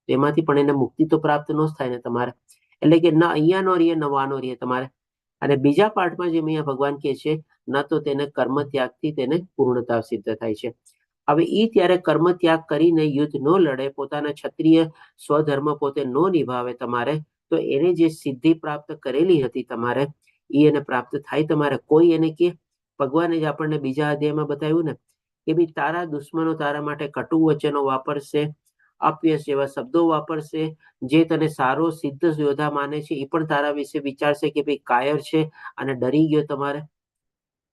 એમાંથી પણ એને મુક્તિ તો પ્રાપ્ત ન થાય ને તમારે. એટલે કે ન અહીંયા નો રહીએ ન વાનો રહીએ તમારે. અને બીજા પાઠમાં જેમ અહીંયા ભગવાન કહે છે ન તો તેને કર્મ ત્યાગથી તેને પૂર્ણતા સિદ્ધ થાય છે. હવે એ ત્યારે કર્મ ત્યાગ કરીને યુદ્ધ ન લડે, પોતાના ક્ષત્રિય સ્વધર્મ પોતે ન નિભાવે તમારે, તો એને જે સિદ્ધિ પ્રાપ્ત કરેલી હતી તમારે એ એને પ્રાપ્ત થાય તમારે. કોઈ એને કે ભગવાને જ આપણને બીજા અધ્યાયમાં બતાવ્યું ને કે ભાઈ તારા દુશ્મનો તારા માટે કટુ વચનો વાપરશે, અપ્યસ જેવા શબ્દો વાપરશે, જે તને સારો સિદ્ધ યોદ્ધા માને છે એ પણ તારા વિશે વિચારશે કે ભાઈ કાયર છે અને ડરી ગયો તમારે.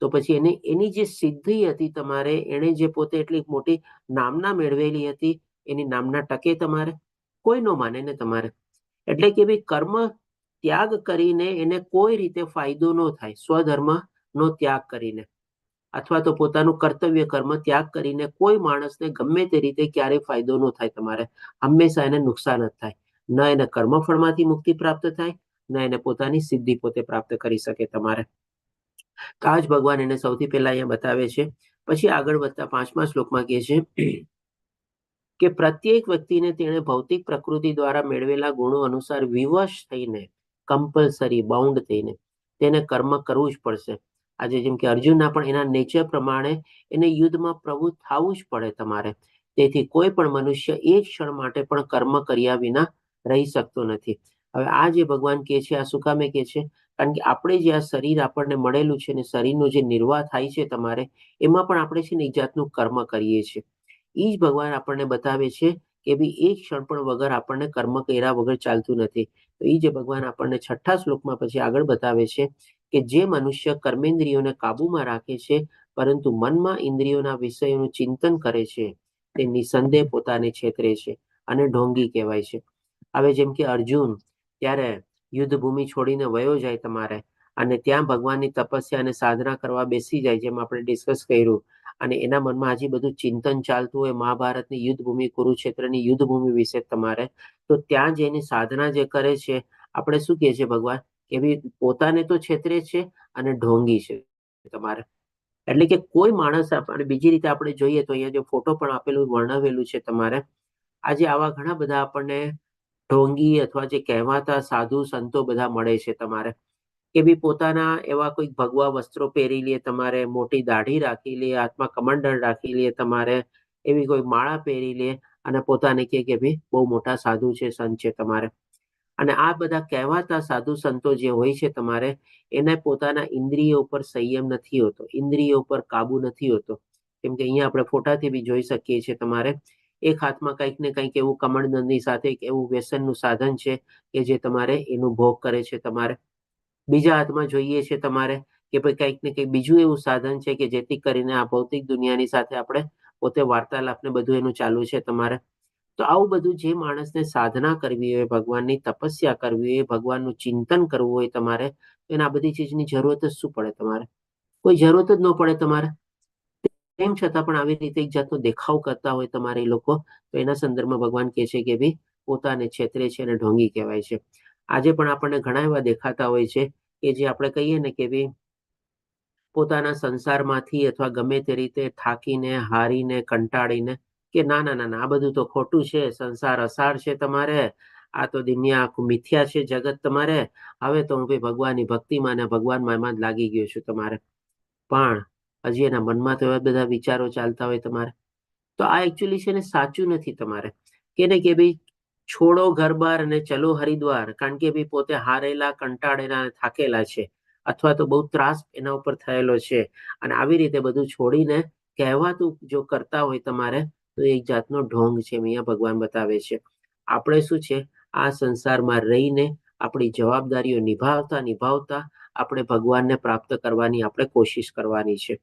તો પછી એની જે સિદ્ધિ હતી તમારે, એને જે પોતે એટલી મોટી નામના મેળવેલી હતી, એની નામના ટકે તમારે? કોઈ નો માને ને તમારે. એટલે કે ભાઈ કર્મ ત્યાગ કરીને એને કોઈ રીતે ફાયદો ન થાય. સ્વધર્મ નો ત્યાગ કરીને અથવા તો પોતાનું કર્તવ્ય કર્મ ત્યાગ કરીને કોઈ માણસને ગમે તે રીતે ક્યારેય ફાયદો ન થાય તમારે. હંમેશા એને નુકસાન જ થાય. ન એને કર્મફળમાંથી મુક્તિ પ્રાપ્ત થાય, ન એને પોતાની સિદ્ધિ પોતે પ્રાપ્ત કરી શકે તમારે. તો આ જ ભગવાન એને સૌથી પહેલા અહીંયા બતાવે છે. પછી આગળ વધતા 5મા શ્લોકમાં કહે છે કે પ્રત્યેક વ્યક્તિને તેણે ભૌતિક પ્રકૃતિ દ્વારા મેળવેલા ગુણો અનુસાર વિવશ થઈને, કમ્પલસરી બાઉન્ડ થઈને તેને કર્મ કરવું જ પડશે. આજે જેમ કે અર્જુનના પણ એના નેચર પ્રમાણે એને યુદ્ધમાં પ્રવૃત્ત થવું જ પડે તમારે. તેથી કોઈ પણ મનુષ્ય એક ક્ષણ માટે પણ કર્મ કર્યા વિના રહી શકતો નથી. હવે આ જે ભગવાન કહે છે આ શું કામે કહે છે? કારણ કે આપણે જે આ શરીર આપણને મળેલું છે ને શરીરનો જે નિર્વાહ થાય છે તમારે, એમાં પણ આપણે છે ને એક જાતનું કર્મ કરીએ છીએ. એ જ ભગવાન આપણને બતાવે છે કે ભાઈ એક ક્ષણ પણ વગર આપણને કર્મ કર્યા વગર ચાલતું નથી. તો એ જે ભગવાન આપણને 6થા શ્લોકમાં પછી આગળ બતાવે છે કે જે મનુષ્ય કર્મેન્દ્રિયોને કાબુમાં રાખે છે પરંતુ મનમાં ઇન્દ્રિયોના વિષયોનું ચિંતન કરે છે તે નિસંદેહ પોતાને છેતરે છે અને ઢોંગી કહેવાય છે. હવે જેમ કે અર્જુન ત્યારે યુદ્ધ ભૂમિ છોડીને વયો જાય તમારે, અને ત્યાં ભગવાનની તપસ્યા અને સાધના કરવા બેસી જાય, જેમ આપણે ડિસ્કસ કર્યું, અને એના મનમાં હજી બધું ચિંતન ચાલતું હોય મહાભારતની યુદ્ધ ભૂમિ, કુરુક્ષેત્રની યુદ્ધ ભૂમિ વિશે તમારે, તો ત્યાં જઈને સાધના જે કરે છે, આપણે શું કહે છે ભગવાન કે ભાઈ પોતાને તો છેતરે છે અને ઢોંગી છે તમારે. એટલે કે કોઈ માણસ આપણે બીજી રીતે આપણે જોઈએ તો અહીંયા જે ફોટો પણ આપેલું વર્ણવેલું છે તમારે, આજે આવા ઘણા બધા આપણને ઢોંગી અથવા જે કહેવાતા સાધુ સંતો બધા મળે છે તમારે, કે ભાઈ પોતાના એવા કોઈ ભગવા વસ્ત્રો પહેરી લે તમારે, મોટી દાઢી રાખી લે, હાથમાં કમંડળ રાખી લે તમારે, એવી કોઈ માળા પહેરી લે અને પોતાને કહે કે ભાઈ બહુ મોટા સાધુ છે, સંત છે તમારે. અને આ બધા કહેવાતા સાધુ સંતો જે હોય છે તમારે, એને પોતાના ઇન્દ્રિયો ઉપર સંયમ નથી હોતો, ઇન્દ્રિયો ઉપર કાબુ નથી હોતો. કેમ કે અહીંયા આપણે ફોટાથી બી જોઈ શકીએ છીએ તમારે, એક હાથમાં કંઈક ને કંઈક એવું કમળદંડની સાથે એવું વ્યસનનું સાધન છે કે જે તમારે એનું ભોગ કરે છે તમારે. બીજા હાથમાં જોઈએ છે તમારે કે ભાઈ કંઈક ને કંઈક બીજું એવું સાધન છે કે જેથી કરીને આ ભૌતિક દુનિયાની સાથે આપણે પોતે વાર્તાલાપ ને બધું એનું ચાલુ છે તમારે. તો આવું બધું જે માણસને સાધના કરવી હોય, ભગવાનની તપસ્યા કરવી હોય, ભગવાનનું ચિંતન કરવું હોય તમારે, એને આ બધી ચીજની જરૂરત જ શું પડે તમારે? કોઈ જરૂરત જ ન પડે તમારે. તેમ છતાં પણ આવી રીતે એક જાતનો દેખાવ કરતા હોય તમારે એ લોકો, તો એના સંદર્ભમાં ભગવાન કહે છે કે ભાઈ પોતાને છેતરે છે અને ઢોંગી કહેવાય છે. આજે પણ આપણને ઘણા એવા દેખાતા હોય છે કે જે આપણે કહીએ ને કે ભાઈ પોતાના સંસારમાંથી અથવા ગમે તે રીતે થાકીને, હારીને, કંટાળીને કે ના ના ના ના આ બધું તો ખોટું છે, સંસાર અસાર છે તમારે, આ તો દુનિયા આખું મિથ્યા છે જગત તમારે, હવે તો હું ભાઈ ભગવાનની ભક્તિમાં ને ભગવાનમાં એમાં જ લાગી ગયો છું તમારે. પણ હજી એના મનમાં તો એવા બધા વિચારો ચાલતા હોય તમારે. તો આ એકચ્યુઅલી છે ને સાચું નથી તમારે કે ને કે ભાઈ છોડો ઘર બાર અને ચલો હરિદ્વાર, કારણ કે ભાઈ પોતે હારેલા, કંટાળેલા અને થાકેલા છે અથવા તો બહુ ત્રાસ એના ઉપર થયેલો છે અને આવી રીતે બધું છોડીને કહેવાતું જો કરતા હોય તમારે તો એક જાતનો ઢોંગ છે, અહીંયા ભગવાન બતાવે છે. આપણે શું છે આ સંસારમાં રહીને આપણી જવાબદારીઓ નિભાવતા આપણે ભગવાનને પ્રાપ્ત કરવાની આપણે કોશિશ કરવાની છે.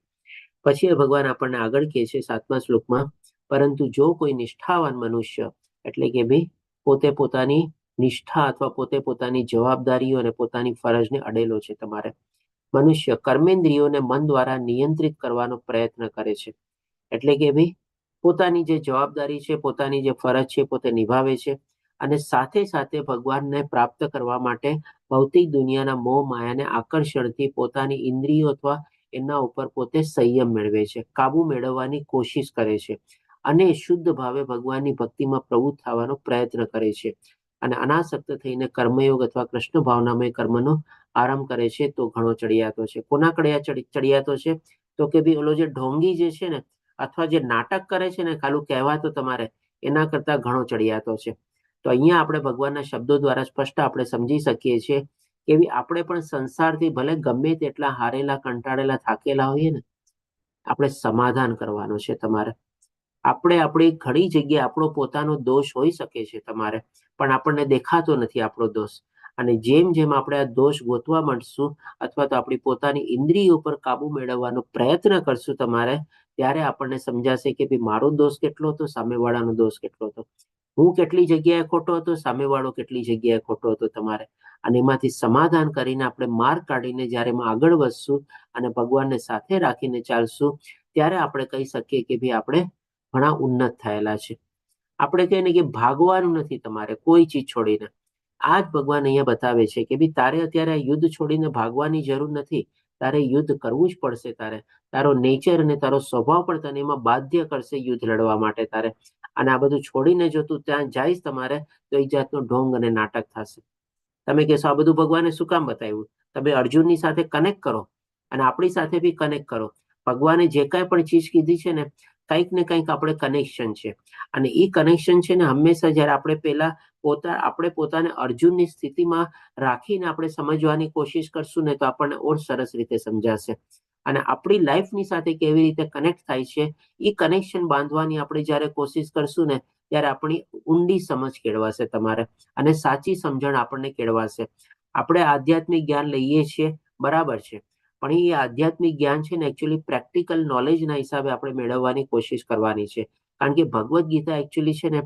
પછી ભગવાન આપણને આગળ કહે છે 7મા શ્લોકમાં, પરંતુ જો કોઈ નિષ્ઠાવાન મનુષ્ય એટલે કે ભાઈ પોતે પોતાની નિષ્ઠા અથવા પોતે પોતાની જવાબદારીઓ અને પોતાની ફરજને અડેલો છે તમારે, મનુષ્ય કર્મેન્દ્રિયોને મન દ્વારા નિયંત્રિત કરવાનો પ્રયત્ન કરે છે. એટલે કે ભાઈ પોતાની જે જવાબદારી છે, પોતાની જે ફરજ છે પોતે નિભાવે છે અને સાથે સાથે ભગવાનને પ્રાપ્ત કરવા માટે ભૌતિક દુનિયાના મોહ માયાને આકર્ષણથી પોતાની ઇન્દ્રિયો અથવા એના ઉપર પોતે સંયમ મેળવે છે, કાબુ મેળવવાની કોશિશ કરે છે અને શુદ્ધ ભાવે ભગવાનની ભક્તિમાં પ્રવૃત્ત થવાનો પ્રયત્ન કરે છે અને અનાસક્ત થઈને કર્મયોગ અથવા કૃષ્ણ ભાવનામય કર્મનો આરંભ કરે છે તો ઘણો ચડિયાતો છે. કોના ચડિયાતો છે? તો કે ભાઈ ઓલો જે ઢોંગી જે છે ને અથવા જે નાટક કરે છે ને ખાલી કહેવાતો તમારે, એના કરતા ઘણો ચડિયાતો છે. તો અહીંયા આપણે ભગવાનના શબ્દો દ્વારા સ્પષ્ટ આપણે સમજી શકીએ છીએ કે આપણે પણ સંસારથી ભલે ગમે તેટલા હારેલા, કંટાળેલા, થાકેલા હોઈએ ને, આપણે સમાધાન કરવાનું છે તમારે. આપણે આપણી ઘણી જગ્યાએ આપણો પોતાનો દોષ હોઈ શકે છે તમારે, પણ આપણને દેખાતો નથી આપણો દોષ. અને જેમ જેમ આપણે આ દોષ ગોતવા માંડશું અથવા તો આપણી પોતાની ઇન્દ્રિયો પર કાબુ મેળવવાનો પ્રયત્ન કરશું તમારે, ત્યારે આપણને સમજાશે કે ભાઈ મારો દોષ કેટલો હતો, સામેવાળાનો દોષ કેટલો હતો, હું કેટલી જગ્યાએ ખોટો હતો, સામેવાળો કેટલી જગ્યાએ ખોટો હતો તમારે. અને એમાંથી સમાધાન કરીને આપણે માર્ગ કાઢીને જ્યારે આગળ વધશું અને ભગવાનને સાથે રાખીને ચાલશું, ત્યારે આપણે કહી શકીએ કે ભાઈ આપણે ઘણા ઉન્નત થયેલા છે. આપણે કહીએ ને કે ભાગવાનું નથી તમારે કોઈ ચીજ છોડીને. આ જ ભગવાન અહીંયા બતાવે છે કે ભાઈ તારે અત્યારે આ યુદ્ધ છોડીને ભાગવાની જરૂર નથી, તારે યુદ્ધ કરવું જ પડશે. તારો નેચર અને તારો સ્વભાવ પણ તને એમાં બાધ્ય કરશે યુદ્ધ લડવા માટે તારે. અને આ બધું છોડીને જો તું ત્યાં જઈશ તમારે તો એક જાતનો ઢોંગ અને નાટક થશે. તમે કહેશો આ બધું ભગવાને શું કામ બતાવ્યું? તમે અર્જુનની સાથે કનેક્ટ કરો અને આપણી સાથે બી કનેક્ટ કરો. ભગવાને જે કાંઈ પણ ચીજ કીધી છે ને, કંઈક ને કંઈક આપણે કનેક્શન છે અને એ કનેક્શન છે ને હંમેશા જ્યારે આપણે પોતાને અર્જુનની સ્થિતિમાં રાખીને આપણે સમજવાની કોશિશ કરશું ને તો આપણને ઓર સરસ રીતે સમજાશે. અને આપણી લાઈફની સાથે કેવી રીતે કનેક્ટ થાય છે એ કનેક્શન બાંધવાની આપણે જ્યારે કોશિશ કરશું ને ત્યારે આપણી ઊંડી સમજ કેળવાશે તમારે અને સાચી સમજણ આપણને કેળવાશે. આપણે આધ્યાત્મિક જ્ઞાન લઈએ છીએ બરાબર છે, પણ એ આધ્યાત્મિક જ્ઞાન છે ને એકચ્યુઅલી પ્રેક્ટિકલ નોલેજના હિસાબે આપણે મેળવવાની કોશિશ કરવાની છે. કારણ કે ભગવદ્ ગીતા એકચ્યુઅલી છે ને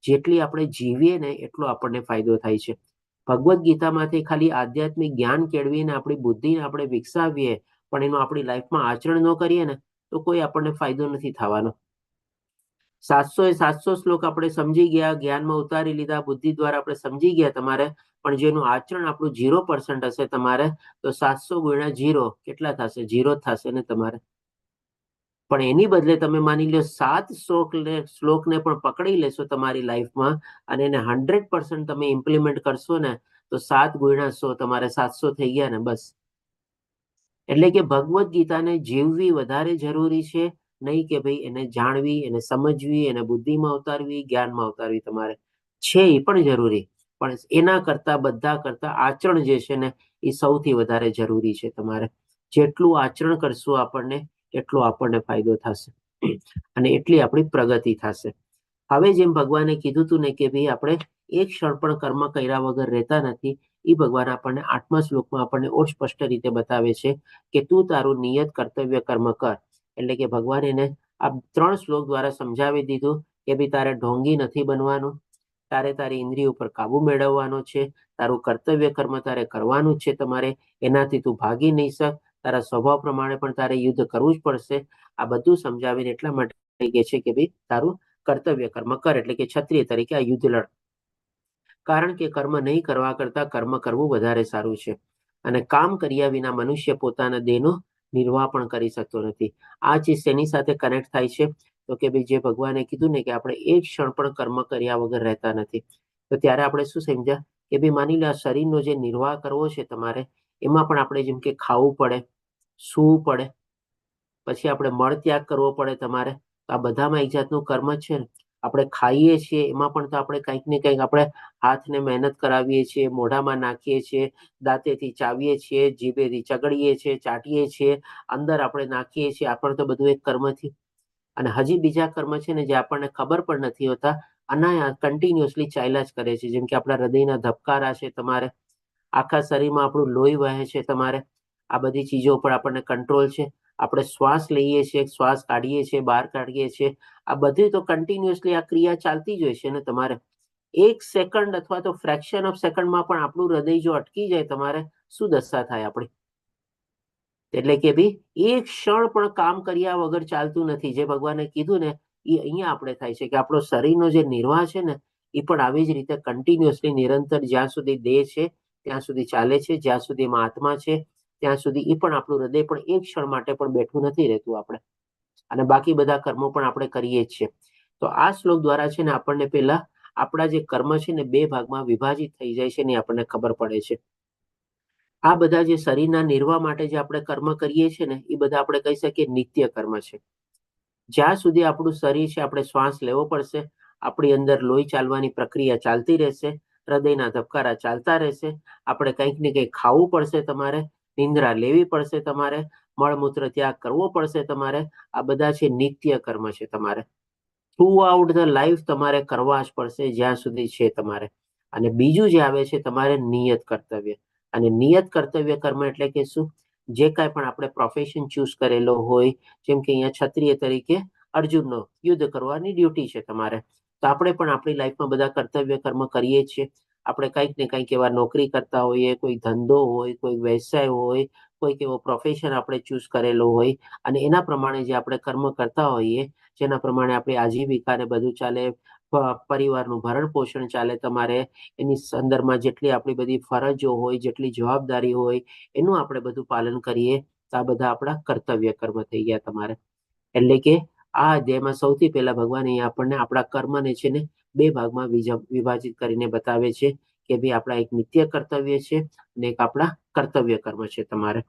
જેટલી આપણે જીવીએ ને એટલો આપણને ફાયદો થાય છે. ભગવદ્ ગીતામાંથી ખાલી આધ્યાત્મિક જ્ઞાન કેળવીને આપણી બુદ્ધિને આપણે વિકસાવીએ પણ એનું આપણી લાઈફમાં આચરણ ન કરીએ ને તો કોઈ આપણને ફાયદો નથી થવાનો. 700 શ્લોક આપણે સમજી ગયા, જ્ઞાનમાં ઉતારી લીધા, બુદ્ધિ દ્વારા આપણે સમજી ગયા તમારે, પણ જેનું આચરણ આપણું 0% હશે તમારે તો 700 ગુણ્યા 0 કેટલા થશે? 0 થશે ને તમારે. પણ એની બદલે તમે માની લો 700 શ્લોકને પણ પકડી લેશો તમારી લાઈફમાં અને એને 100% તમે ઇમ્પ્લિમેન્ટ કરશો ને તો 7 ગુણ્યા 100 તમારે 700 થઈ ગયા ને બસ. એટલે કે ભગવદ્ ગીતાને જીવવી વધારે જરૂરી છે, નહીં કે ભાઈ એને જાણવી, એને સમજવી, એને બુદ્ધિમાં ઉતારવી, જ્ઞાનમાં ઉતારવી. તમારે છે એ પણ જરૂરી, પણ એના કરતા બધા કરતા આચરણ જે છે ને એ સૌથી વધારે જરૂરી છે. તમારે જેટલું આચરણ કરશું આપણને એટલો આપણને ફાયદો થશે અને એટલી આપણી પ્રગતિ થશે. હવે જેમ ભગવાને કીધું હતું ને કે ભાઈ આપણે એક ક્ષણ પણ કર્મ કર્યા વગર રહેતા નથી, એ ભગવાન આપણને 8મા શ્લોકમાં આપણને ઓર સ્પષ્ટ રીતે બતાવે છે કે તું તારું નિયત કર્તવ્ય કર્મ કર. એટલે કે ભગવાન એને આ 3 શ્લોક દ્વારા સમજાવી દીધું કે ભાઈ તારે ઢોંગી નથી બનવાનું, તારે તારી ઇન્દ્રિયો ઉપર કાબુ મેળવવાનો છે, તારું કર્તવ્ય કર્મ તારે કરવાનું છે તમારે, એનાથી તું ભાગી નહીં શક, તારા સ્વભાવ પ્રમાણે પણ તારે યુદ્ધ કરવું જ પડશે. આ બધું સમજાવીને એટલા માટે કહે છે કે ભાઈ તારું કર્તવ્ય કર્મ કર, એટલે કે ક્ષત્રિય તરીકે આ યુદ્ધ લડ. કારણ કે કર્મ નહીં કરવા કરતા કર્મ કરવું વધારે સારું છે. અને કામ કર્યા વિના મનુષ્ય પોતાના દેહનો નિર્વાહ પણ કરી શકતો નથી. આ ચીજ તેની સાથે કનેક્ટ થાય છે. તો કે ભાઈ જે ભગવાને કીધું ને કે આપણે એક ક્ષણ પણ કર્મ કર્યા વગર રહેતા નથી. તો ત્યારે આપણે શું સમજ્યા કે ભાઈ માની લો આ શરીરનો જે નિર્વાહ કરવો છે તમારે, એમાં પણ આપણે જેમ કે ખાવું પડે, સૂવું પડે, પછી આપણે મળ ત્યાગ કરવો પડે તમારે. તો આ બધામાં એક જાતનું કર્મ જ છે ને. આપણે ખાઈએ છીએ એમાં પણ તો આપણે કંઈક ને કંઈક આપણે હાથને મહેનત કરાવીએ છીએ, મોઢામાં નાખીએ છીએ, દાંતેથી ચાવીએ છીએ, જીભેથી ચગડીએ છીએ, ચાટીએ છીએ, અંદર આપણે નાખીએ છીએ. આ પણ તો બધું એક કર્મથી. અને હજી બીજા કર્મ છે ને જે આપણને ખબર પણ નથી હોતા, અનાયાસ કન્ટિન્યુઅસલી ચાલ્યા જ કરે છે. જેમ કે આપણા હૃદયના ધબકારા છે તમારે, આખા શરીરમાં આપણું લોહી વહે છે તમારે. આ બધી ચીજો ઉપર આપણને કંટ્રોલ છે. આપણે શ્વાસ લઈએ છીએ, શ્વાસ કાઢીએ છીએ, બહાર કાઢીએ છીએ. આ બધી તો કન્ટિન્યુઅસલી આ ક્રિયા ચાલતી જ હોય છે ને તમારે. એક સેકન્ડ અથવા તો ફ્રેક્શન ઓફ સેકન્ડમાં પણ આપણું હૃદય જો અટકી જાય તમારે, શું દશા થાય આપણી? એટલે કે ભાઈ એક ક્ષણ પણ કામ કર્યા વગર ચાલતું નથી. જે ભગવાને કીધું ને એ અહીંયા આપણે થાય છે કે આપણો શરીરનો જે નિર્વાહ છે ને એ પણ આવી જ રીતે કન્ટિન્યુઅસલી નિરંતર જ્યાં સુધી દેહ છે ત્યાં સુધી ચાલે છે, જ્યાં સુધીમાં આત્મા છે ત્યાં સુધી એ પણ આપણું હૃદય પણ એક ક્ષણ માટે પણ બેઠું નથી રહેતું આપણે. અને બાકી બધા કર્મો પણ આપણે કરીએ જ છીએ. તો આ શ્લોક દ્વારા છે ને આપણને પેલા આપણા જે કર્મ છે ને બે ભાગમાં વિભાજિત થઈ જાય છે ને આપણને ખબર પડે છે. આ બધા જે શરીરના નિર્વાહ માટે જે આપણે કર્મ કરીએ છીએ ને એ બધા આપણે કહી શકીએ નિત્ય કર્મ છે. જ્યાં સુધી આપણું શરીર છે આપણે શ્વાસ લેવો પડશે, આપણી અંદર લોહી ચાલવાની પ્રક્રિયા ચાલતી રહેશે, હૃદયના ધબકારા ચાલતા રહેશે, આપણે કંઈક ને કંઈક ખાવું પડશે તમારે, નિંદ્રા લેવી પડશે તમારે, મળમૂત્ર ત્યાગ કરવો પડશે તમારે. આ બધા છે નિત્ય કર્મ છે તમારે. થ્રુ આઉટ ધ લાઈફ તમારે કરવા જ પડશે જ્યાં સુધી છે તમારે. અને બીજું જે આવે છે તમારે નિયત કર્તવ્ય. અને નિયત કર્તવ્ય કર્મ એટલે કે શું? જે કાંઈ પણ આપણે પ્રોફેશન ચૂઝ કરેલો હોય, જેમ કે અહીંયા ક્ષત્રિય તરીકે અર્જુનનો યુદ્ધ કરવાની ડ્યુટી છે તમારે. તો આપણે પણ આપણી લાઈફમાં બધા કર્તવ્ય કર્મ કરીએ છીએ. આપણે કંઈક ને કંઈક એવા નોકરી કરતા હોઈએ, કોઈ ધંધો હોય, કોઈ વ્યવસાય હોય, કોઈક એવો પ્રોફેશન આપણે ચૂઝ કરેલો હોય અને એના પ્રમાણે જે આપણે કર્મ કરતા હોઈએ, જેના પ્રમાણે આપણી આજીવિકાને બધું ચાલે, પરિવારનું ભરણ પોષણ ચાલે તમારે, એની અંદરમાં જેટલી આપણી બધી ફરજો હોય, જેટલી જવાબદારી હોય, એનું આપણે બધું પાલન કરીએ. તો આ બધા આપણા કર્તવ્ય કર્મ થઈ ગયા તમારે. એટલે કે આ અધ્યાયમાં સૌથી પહેલા ભગવાન અહીંયા આપણને આપણા કર્મને છે ને બે ભાગમાં વિભાજિત કરીને બતાવે છે કે ભાઈ આપણા એક નિત્ય કર્તવ્ય છે અને એક આપણા કર્તવ્ય કર્મ છે તમારે.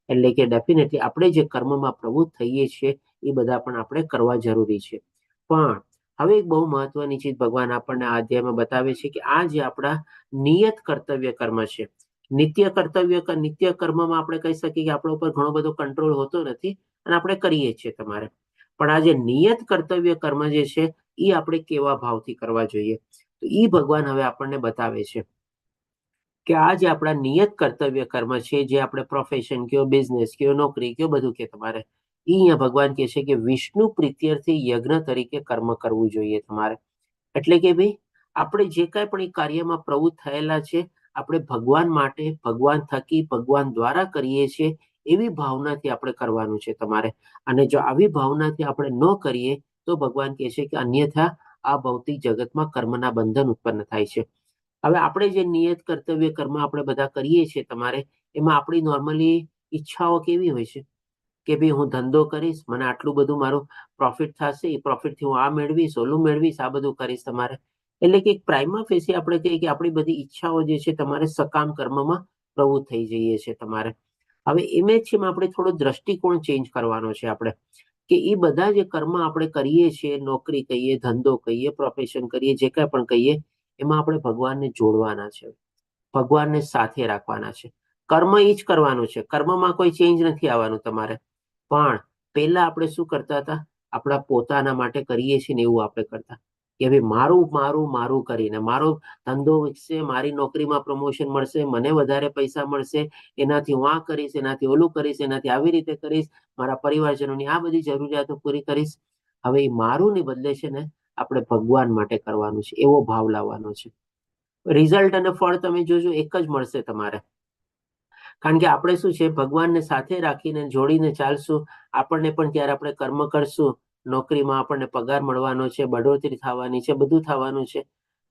એટલે કે ડેફિનેટલી આપણે જે કર્મમાં પ્રવૃત્ત થઈએ છીએ એ બધા પણ આપણે કરવા જરૂરી છે. પણ હવે એક બહુ મહત્વની ચીજ ભગવાન આપણને આ અધ્યાયમાં બતાવે છે કે આ જે આપણા નિયત કર્તવ્ય કર્મ છે, નિત્ય કર્મમાં આપણે કહી શકીએ કે આપણા ઉપર ઘણો બધો કંટ્રોલ હોતો નથી અને આપણે કરીએ છીએ તમારે. પણ આ જે નિયત કર્તવ્ય કર્મ જે છે એ આપણે કેવા ભાવથી કરવા જોઈએ, તો એ ભગવાન હવે આપણને બતાવે છે કે આ જે આપણા નિયત કર્તવ્ય કર્મ છે, જે આપણે પ્રોફેશન કયો, બિઝનેસ કયો, નોકરી કયો, બધું કે તમારે, એ અહીંયા ભગવાન કહે છે કે વિષ્ણુ પ્રીત્યર્થી યજ્ઞ તરીકે કર્મ કરવું જોઈએ તમારે. એટલે કે ભાઈ આપણે જે કાંઈ પણ એ કાર્યમાં પ્રવૃત્ત થયેલા છે, આપણે ભગવાન માટે, ભગવાન થકી, ભગવાન દ્વારા કરીએ છીએ એવી ભાવનાથી આપણે કરવાનું છે તમારે. અને જો આવી ભાવનાથી આપણે ન કરીએ તો ભગવાન કહે છે કે અન્યથા આ ભૌતિક જગતમાં કર્મના બંધન ઉત્પન્ન થાય છે. હવે આપણે જે નિયત કર્તવ્ય કર્મ આપણે બધા કરીએ છીએ તમારે, એમાં આપણી નોર્મલી ઈચ્છાઓ કેવી હોય છે કે ભાઈ હું ધંધો કરીશ, મને આટલું બધું મારું પ્રોફિટ થશે, એ પ્રોફિટથી હું આ મેળવીશ, ઓલું મેળવીશ, આ બધું કરીશ તમારે. એટલે કે પ્રાઇમા ફેસી આપણે કહીએ કે આપણી બધી ઈચ્છાઓ જે છે તમારે સકામ કર્મમાં પ્રવૃત્ત થઈ જઈએ છે તમારે. હવે એમ જ છે આપણે થોડો દ્રષ્ટિકોણ ચેન્જ કરવાનો છે આપણે, કે એ બધા જે કર્મ આપણે કરીએ છીએ, નોકરી કહીએ, ધંધો કહીએ, પ્રોફેશન કરીએ, જે કાંઈ પણ કહીએ, એમાં આપણે ભગવાનને જોડવાના છે, ભગવાનને સાથે રાખવાના છે. કર્મ એ જ કરવાનું છે, કર્મમાં કોઈ ચેન્જ નથી આવવાનું તમારે. પણ પહેલા આપણે શું કરતા હતા? આપણા પોતાના માટે કરીએ છીએ ને એવું આપણે કરતા કે ભાઈ મારું મારું મારું કરીને મારો ધંધો વિકસે, મારી નોકરીમાં પ્રમોશન મળશે, મને વધારે પૈસા મળશે, એનાથી હું આ કરીશ, એનાથી ઓલું કરીશ, એનાથી આવી રીતે કરીશ, મારા પરિવારજનોની આ બધી જરૂરિયાતો પૂરી કરીશ. હવે એ મારું ને બદલે છે ને આપણે ભગવાન માટે કરવાનું છે, એવો ભાવ લાવવાનો છે. રિઝલ્ટ અને ફળ તમે જોજો એક જ મળશે તમારે. કારણ કે આપણે શું છે, ભગવાનને સાથે રાખીને જોડીને ચાલશું. આપણને પણ ત્યારે આપણે કર્મ કરશું, નોકરીમાં આપણને પગાર મળવાનો છે, બઢોતરી થવાની છે, બધું થવાનું છે.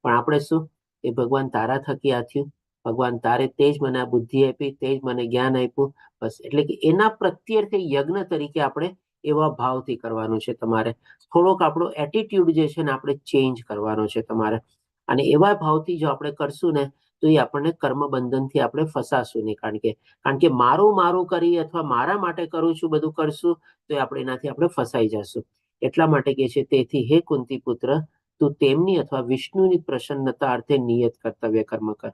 પણ આપણે શું એ ભગવાન તારા થકી આ થયું, ભગવાન તારે તે જ મને આ બુદ્ધિ આપી, તે જ મને જ્ઞાન આપ્યું. બસ એટલે કે એના પ્રત્યર્થે યજ્ઞ તરીકે આપણે એવા ભાવથી કરવાનું છે તમારે. થોડોક આપણો એટીટ્યુડ જે છે ને આપણે ચેન્જ કરવાનો છે તમારે. અને એવા ભાવથી જો આપણે કરશું ને તો એ આપણને કર્મ બંધનથી આપણે ફસાશું નહીં. કારણ કે મારું મારું કરી અથવા મારા માટે કરું છું બધું કરશું તો આપણે એનાથી આપણે ફસાઈ જશું. એટલા માટે કે છે તેથી હે કુંતી પુત્ર, તું તેમની અથવા વિષ્ણુની પ્રસન્નતા અર્થે નિયત કર્તવ્ય કર્મ કર.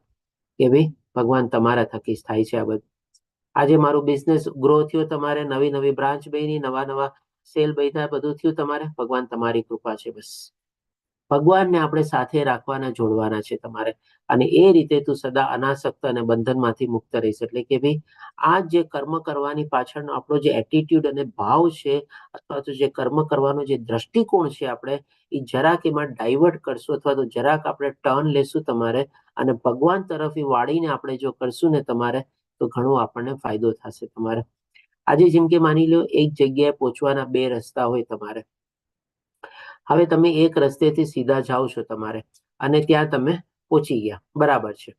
કે ભાઈ ભગવાન તમારા થકી જ થાય છે આ બધું. આજે મારું બિઝનેસ ગ્રો થયો, તમારે નવી નવી બ્રાન્ચ બની, નવા નવા સેલ બન્યા, બધું થયું તમારે, ભગવાન તમારી કૃપા છે. બસ ભગવાનને આપણે સાથે રાખવાના, જોડવાના છે તમારે. અને એ રીતે તું સદા અનાસક્ત અને બંધનમાંથી મુક્ત રહીશ. એટલે કે ભાઈ આ જે કર્મ કરવાની પાછળનો આપણો જે એટીટ્યુડ અને ભાવ છે અથવા તો જે કર્મ કરવાનો જે દ્રષ્ટિકોણ છે આપણે એ જરાક એમાં ડાયવર્ટ કરશું અથવા તો જરાક આપણે ટર્ન લેશું તમારે અને ભગવાન તરફ વાળીને આપણે જો કરશું ને તમારે તો ઘણો આપણને ફાયદો થશે તમારે. આજે જેમ કે માની લો એક જગ્યાએ પહોંચવાના બે રસ્તા હોય તમારે. હવે તમે એક રસ્તેથી સીધા જાઓ છો તમારે અને ત્યાં તમે પહોંચી ગયા, બરાબર છે,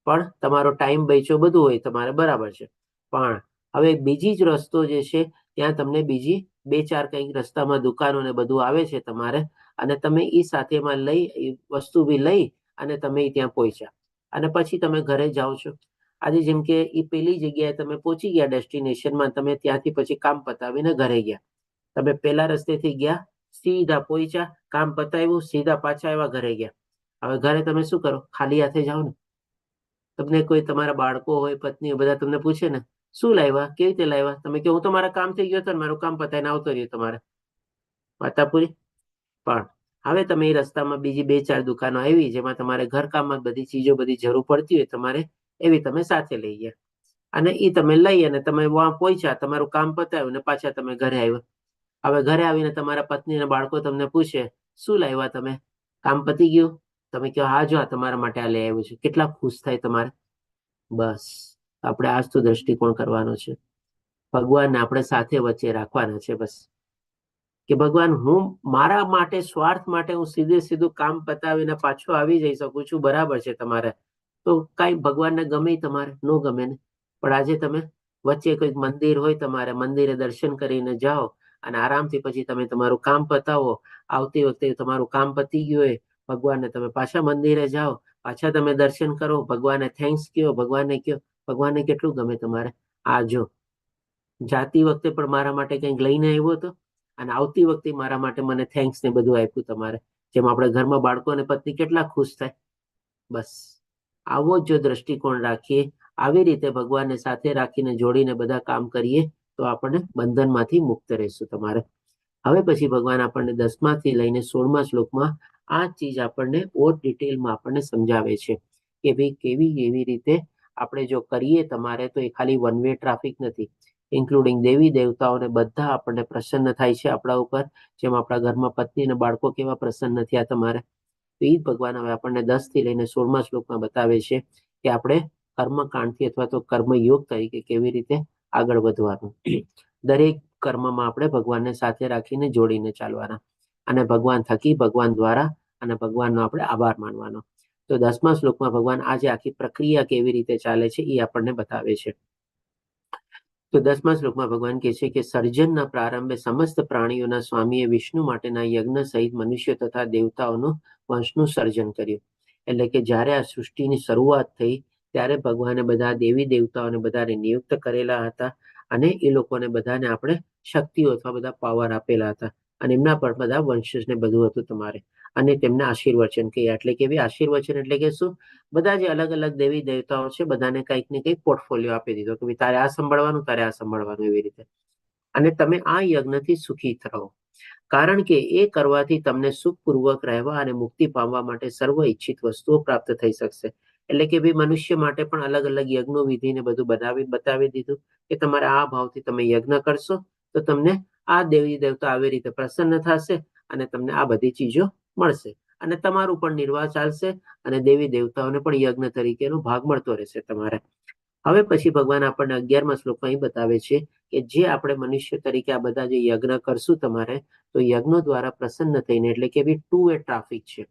પણ તમારો ટાઈમ બચ્યો બધું હોય તમારે, બરાબર છે. પણ હવે બીજી જ રસ્તો જે છે ત્યાં તમને બીજી બે ચાર કંઈક રસ્તામાં દુકાનો ને બધું આવે છે તમારે અને તમે એ સાથેમાં લઈ વસ્તુ બી લઈ અને તમે ત્યાં પહોંચ્યા અને પછી તમે ઘરે જાઓ છો. આજે જેમ કે એ પેલી જગ્યાએ તમે પહોંચી ગયા ડેસ્ટિનેશનમાં, તમે ત્યાંથી પછી કામ પતાવીને ઘરે ગયા. તમે પેલા રસ્તેથી ગયા, સીધા પહોંચ્યા, કામ પતાવ્યું, સીધા પાછા આવ્યા, ઘરે ગયા. હવે ઘરે તમે શું કરો? ખાલી હાથે જાઓ ને. તમને કોઈ તમારા બાળકો હોય, પત્ની હોય, બધા તમને પૂછે ને શું લાવ્યા, કેવી રીતે લાવ્યા? તમે કહો હું તો મારા કામ થઈ ગયો હતો ને મારું કામ પતાવીને આવતો રહ્યો તમારે. વાતા પૂરી. પણ હવે તમે એ રસ્તામાં બીજી બે ચાર દુકાનો આવી જેમાં તમારે ઘરકામમાં બધી ચીજો બધી જરૂર પડતી હોય તમારે, એવી તમે સાથે લઈ ગયા અને એ તમે લઈ અને તમે વહાં પહોંચ્યા, તમારું કામ પતાવ્યું ને પાછા તમે ઘરે આવ્યા. હવે ઘરે આવીને તમારા પત્ની અને બાળકો તમને પૂછે શું લાવ્યા તમે, કામ પતી ગયું? તમે કહો હા જો આ તમારા માટે આ લઈ આવ્યું છે. કેટલા ખુશ થાય તમારે? બસ આપણે આ જ તો દ્રષ્ટિકોણ કરવાનો છે. ભગવાનને આપણે સાથે વચ્ચે રાખવાના છે. બસ કે ભગવાન હું મારા માટે સ્વાર્થ માટે હું સીધું કામ પતાવીને પાછો આવી જઈ શકું છું, બરાબર છે તમારે. તો કઈ ભગવાનને ગમે તમારે ન ગમે ને, પણ આજે તમે વચ્ચે કોઈક મંદિર હોય તમારે, મંદિરે દર્શન કરીને જાઓ અને આરામથી પછી તમે તમારું કામ પતાવો. આવતી વખતે તમારું કામ પતી ગયું હોય, ભગવાનને તમે પાછા મંદિરે જાઓ, પાછા તમે દર્શન કરો, ભગવાનને થેન્ક્સ કહો, ભગવાનને કહો. ભગવાનને કેટલું ગમે તમારે? આ જો જાતી વખતે પણ મારા માટે કંઈક લઈને આવ્યો હતો અને આવતી વખતે મારા માટે મને થેન્ક્સ ને બધું આપ્યું તમારે. જેમ આપણે ઘરમાં બાળકો અને પત્ની કેટલા ખુશ થાય. બસ આવો જ જો દ્રષ્ટિકોણ રાખીએ, આવી રીતે ભગવાનને સાથે રાખીને જોડીને બધા કામ કરીએ તો આપણને બંધનમાંથી મુક્ત રહેશું તમારે. હવે પછી ભગવાન આપણને 10માથી લઈને 16મા શ્લોકમાં આ ચીજ આપણને ઓર ડિટેલમાં આપણને સમજાવે છે કે ભાઈ કેવી રીતે આપણે જો કરીએ તમારે તો એ ખાલી વન વે ટ્રાફિક નથી, ઇન્ક્લુડિંગ દેવી દેવતાઓને બધા આપણને પ્રસન્ન થાય છે આપણા ઉપર. જેમ આપણા ઘરમાં પત્ની અને બાળકો કેવા પ્રસન્ન થયા તમારે. તો એ જ ભગવાન હવે આપણને 10થી લઈને 16મા શ્લોકમાં બતાવે છે કે આપણે કર્મકાંડથી અથવા તો કર્મયોગ તરીકે કેવી રીતે આગળ વધવાનું. દરેક કર્મમાં આપણે ભગવાનને સાથે રાખીને જોડીને ચાલવાના અને ભગવાન થકી, ભગવાન દ્વારા અને ભગવાનનો આપણે આભાર માનવાનો. તો 10મા શ્લોકમાં ભગવાન આજે આખી પ્રક્રિયા કેવી રીતે ચાલે છે એ આપણને બતાવે છે. તો 10મા શ્લોકમાં ભગવાન કહે છે કે સર્જનના પ્રારંભે સમસ્ત પ્રાણીઓના સ્વામીએ વિષ્ણુ માટેના યજ્ઞ સહિત મનુષ્ય તથા દેવતાઓનું વંશનું સર્જન કર્યું. એટલે કે જ્યારે આ સૃષ્ટિની શરૂઆત થઈ ત્યારે ભગવાને બધા દેવી દેવતાઓને બધાને નિયુક્ત કરેલા હતા અને એ લોકોને બધાને આપણે શક્તિઓ અથવા બધા પાવર આપેલા હતા અને એમના પર બધા વંશજને બધું હતું તમારે. અને તેમને આશીર્વચન કહ્યા. એટલે કે આશીર્વચન એટલે કે શું? બધા જે અલગ અલગ દેવી દેવતાઓ છે બધાને કંઈક ને કંઈક પોર્ટફોલિયો આપી દીધો કે તારે આ સંભાળવાનું, તારે આ સંભાળવાનું, એવી રીતે. અને તમે આ યજ્ઞથી સુખી રહો, કારણ કે એ કરવાથી તમને સુખપૂર્વક રહેવા અને મુક્તિ પામવા માટે સર્વ ઈચ્છિત વસ્તુઓ પ્રાપ્ત થઈ શકશે. એટલે કે ભાઈ મનુષ્ય માટે પણ અલગ અલગ યજ્ઞો વિધિને બધું બતાવી દીધું કે તમારે આ ભાવથી તમે યજ્ઞ કરશો તો તમને આ દેવી દેવતા આવી રીતે પ્રસન્ન થશે અને તમને આ બધી ચીજો મળશે અને તમારું પણ નિર્વાહ ચાલશે અને દેવી દેવતાઓને પણ યજ્ઞ તરીકેનો ભાગ મળતો રહેશે તમારે. હવે પછી ભગવાન આપણને 11મા શ્લોકમાં એ બતાવે છે કે જે આપણે મનુષ્ય તરીકે આ બધા જે યજ્ઞ કરશું તમારે, તો યજ્ઞો દ્વારા પ્રસન્ન થઈને, એટલે કે 2 વે ટ્રાફિક છે.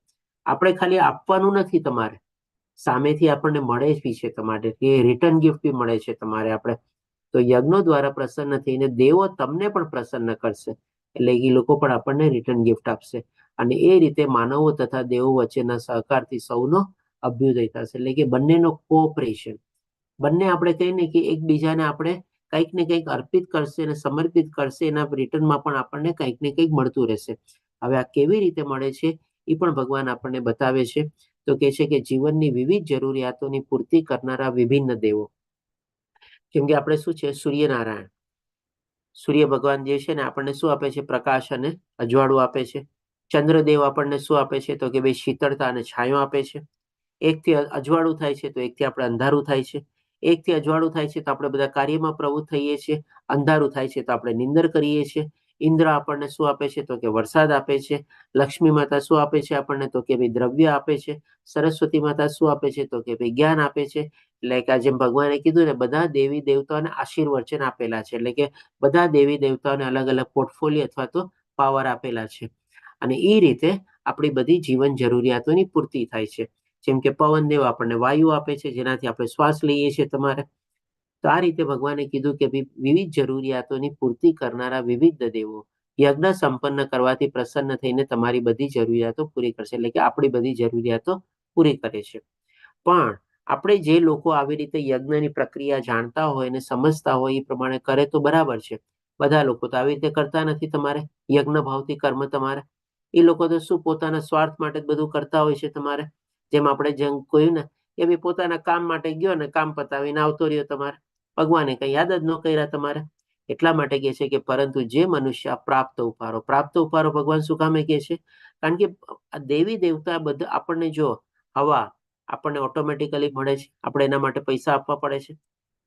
આપણે ખાલી આપવાનું નથી તમારે, સામેથી આપણને મળે જ બી છે તમારે, કે રિટર્ન ગિફ્ટ બી મળે છે તમારે. આપણે તો યજ્ઞો દ્વારા પ્રસન્ન થઈને દેવો તમને પણ પ્રસન્ન કરશે, એટલે એ લોકો પણ આપણને રિટર્ન ગિફ્ટ આપશે. અને એ રીતે માનવો તથા દેવો વચ્ચેના સહકારથી સૌનો અભ્યુદય થશે, એટલે કે બંનેનો કોઓપરેશન. બંને આપણે કહીએ ને કે એકબીજાને આપણે કંઈક ને કંઈક અર્પિત કરશે અને સમર્પિત કરશે, એના રિટર્નમાં પણ આપણને કંઈક ને કંઈક મળતું રહેશે. હવે આ કેવી રીતે મળે છે એ પણ ભગવાન આપણને બતાવે છે. તો કે છે કે જીવનની વિવિધ જરૂરિયાતોની પૂર્તિ કરનારા વિભિન્ન દેવો. કેમ કે આપણે શું છે, સૂર્યનારાયણ, સૂર્ય ભગવાન જે છે ને આપણને શું આપે છે, પ્રકાશ અને અજવાળું આપે છે. ચંદ્રદેવ આપણને શું આપે છે, તો કે ભાઈ શીતળતા અને છાંયો આપે છે. એકથી અજવાળું થાય છે તો એકથી આપણે અંધારું થાય છે. એકથી અજવાળું થાય છે તો આપણે બધા કાર્યમાં પ્રવૃત્ત થઈએ છીએ. અંધારું થાય છે તો આપણે નિંદર કરીએ છીએ. ઇન્દ્ર આપણને શું આપે છે, તો કે વરસાદ આપે છે. લક્ષ્મી માતા શું આપે છે આપણને, તો કે ભાઈ દ્રવ્ય આપે છે. સરસ્વતી માતા શું આપે છે, તો કે ભાઈ જ્ઞાન આપે છે. એટલે કે જેમ ભગવાને કીધું ને, બધા દેવી દેવતાઓને આશીર્વચન આપેલા છે, એટલે કે બધા દેવી દેવતાઓને અલગ અલગ પોર્ટફોલિયો અથવા તો પાવર આપેલા છે. અને એ રીતે આપણી બધી જીવન જરૂરિયાતોની પૂર્તિ થાય છે. જેમ કે પવન દેવ આપણને વાયુ આપે છે, જેનાથી આપણે શ્વાસ લઈએ છીએ તમારે. તો આ રીતે ભગવાને કીધું કે વિવિધ જરૂરિયાતોની પૂર્તિ કરનારા વિવિધ દેવો યજ્ઞ સંપન્ન કરવાથી પ્રસન્ન થઈને તમારી બધી જરૂરિયાતો પૂરી કરશે, એટલે કે આપણી બધી જરૂરિયાતો પૂરી કરે છે. પણ આપણે જે લોકો આવી રીતે યજ્ઞની પ્રક્રિયા જાણતા હોય અને સમજતા હોય એ પ્રમાણે કરે તો બરાબર છે. બધા લોકો તો આવી રીતે કરતા નથી તમારે યજ્ઞ ભાવથી કર્મ. તમારે એ લોકો તો શું, પોતાના સ્વાર્થ માટે જ બધું કરતા હોય છે તમારે. જેમ આપણે જેમ કહ્યું ને કે ભાઈ પોતાના કામ માટે ગયો ને કામ પતાવીને આવતો રહ્યો તમારે, ભગવાને કઈ યાદ જ ન કર્યા તમારે. એટલા માટે કહે છે કે પરંતુ જે મનુષ્ય પ્રાપ્ત ઉપહારો ભગવાન શું કામે કહે છે, કારણ કે દેવી દેવતા બધા આપણને જો હવા આપણને ઓટોમેટિકલી મળે છે, આપણે એના માટે પૈસા આપવા પડે છે.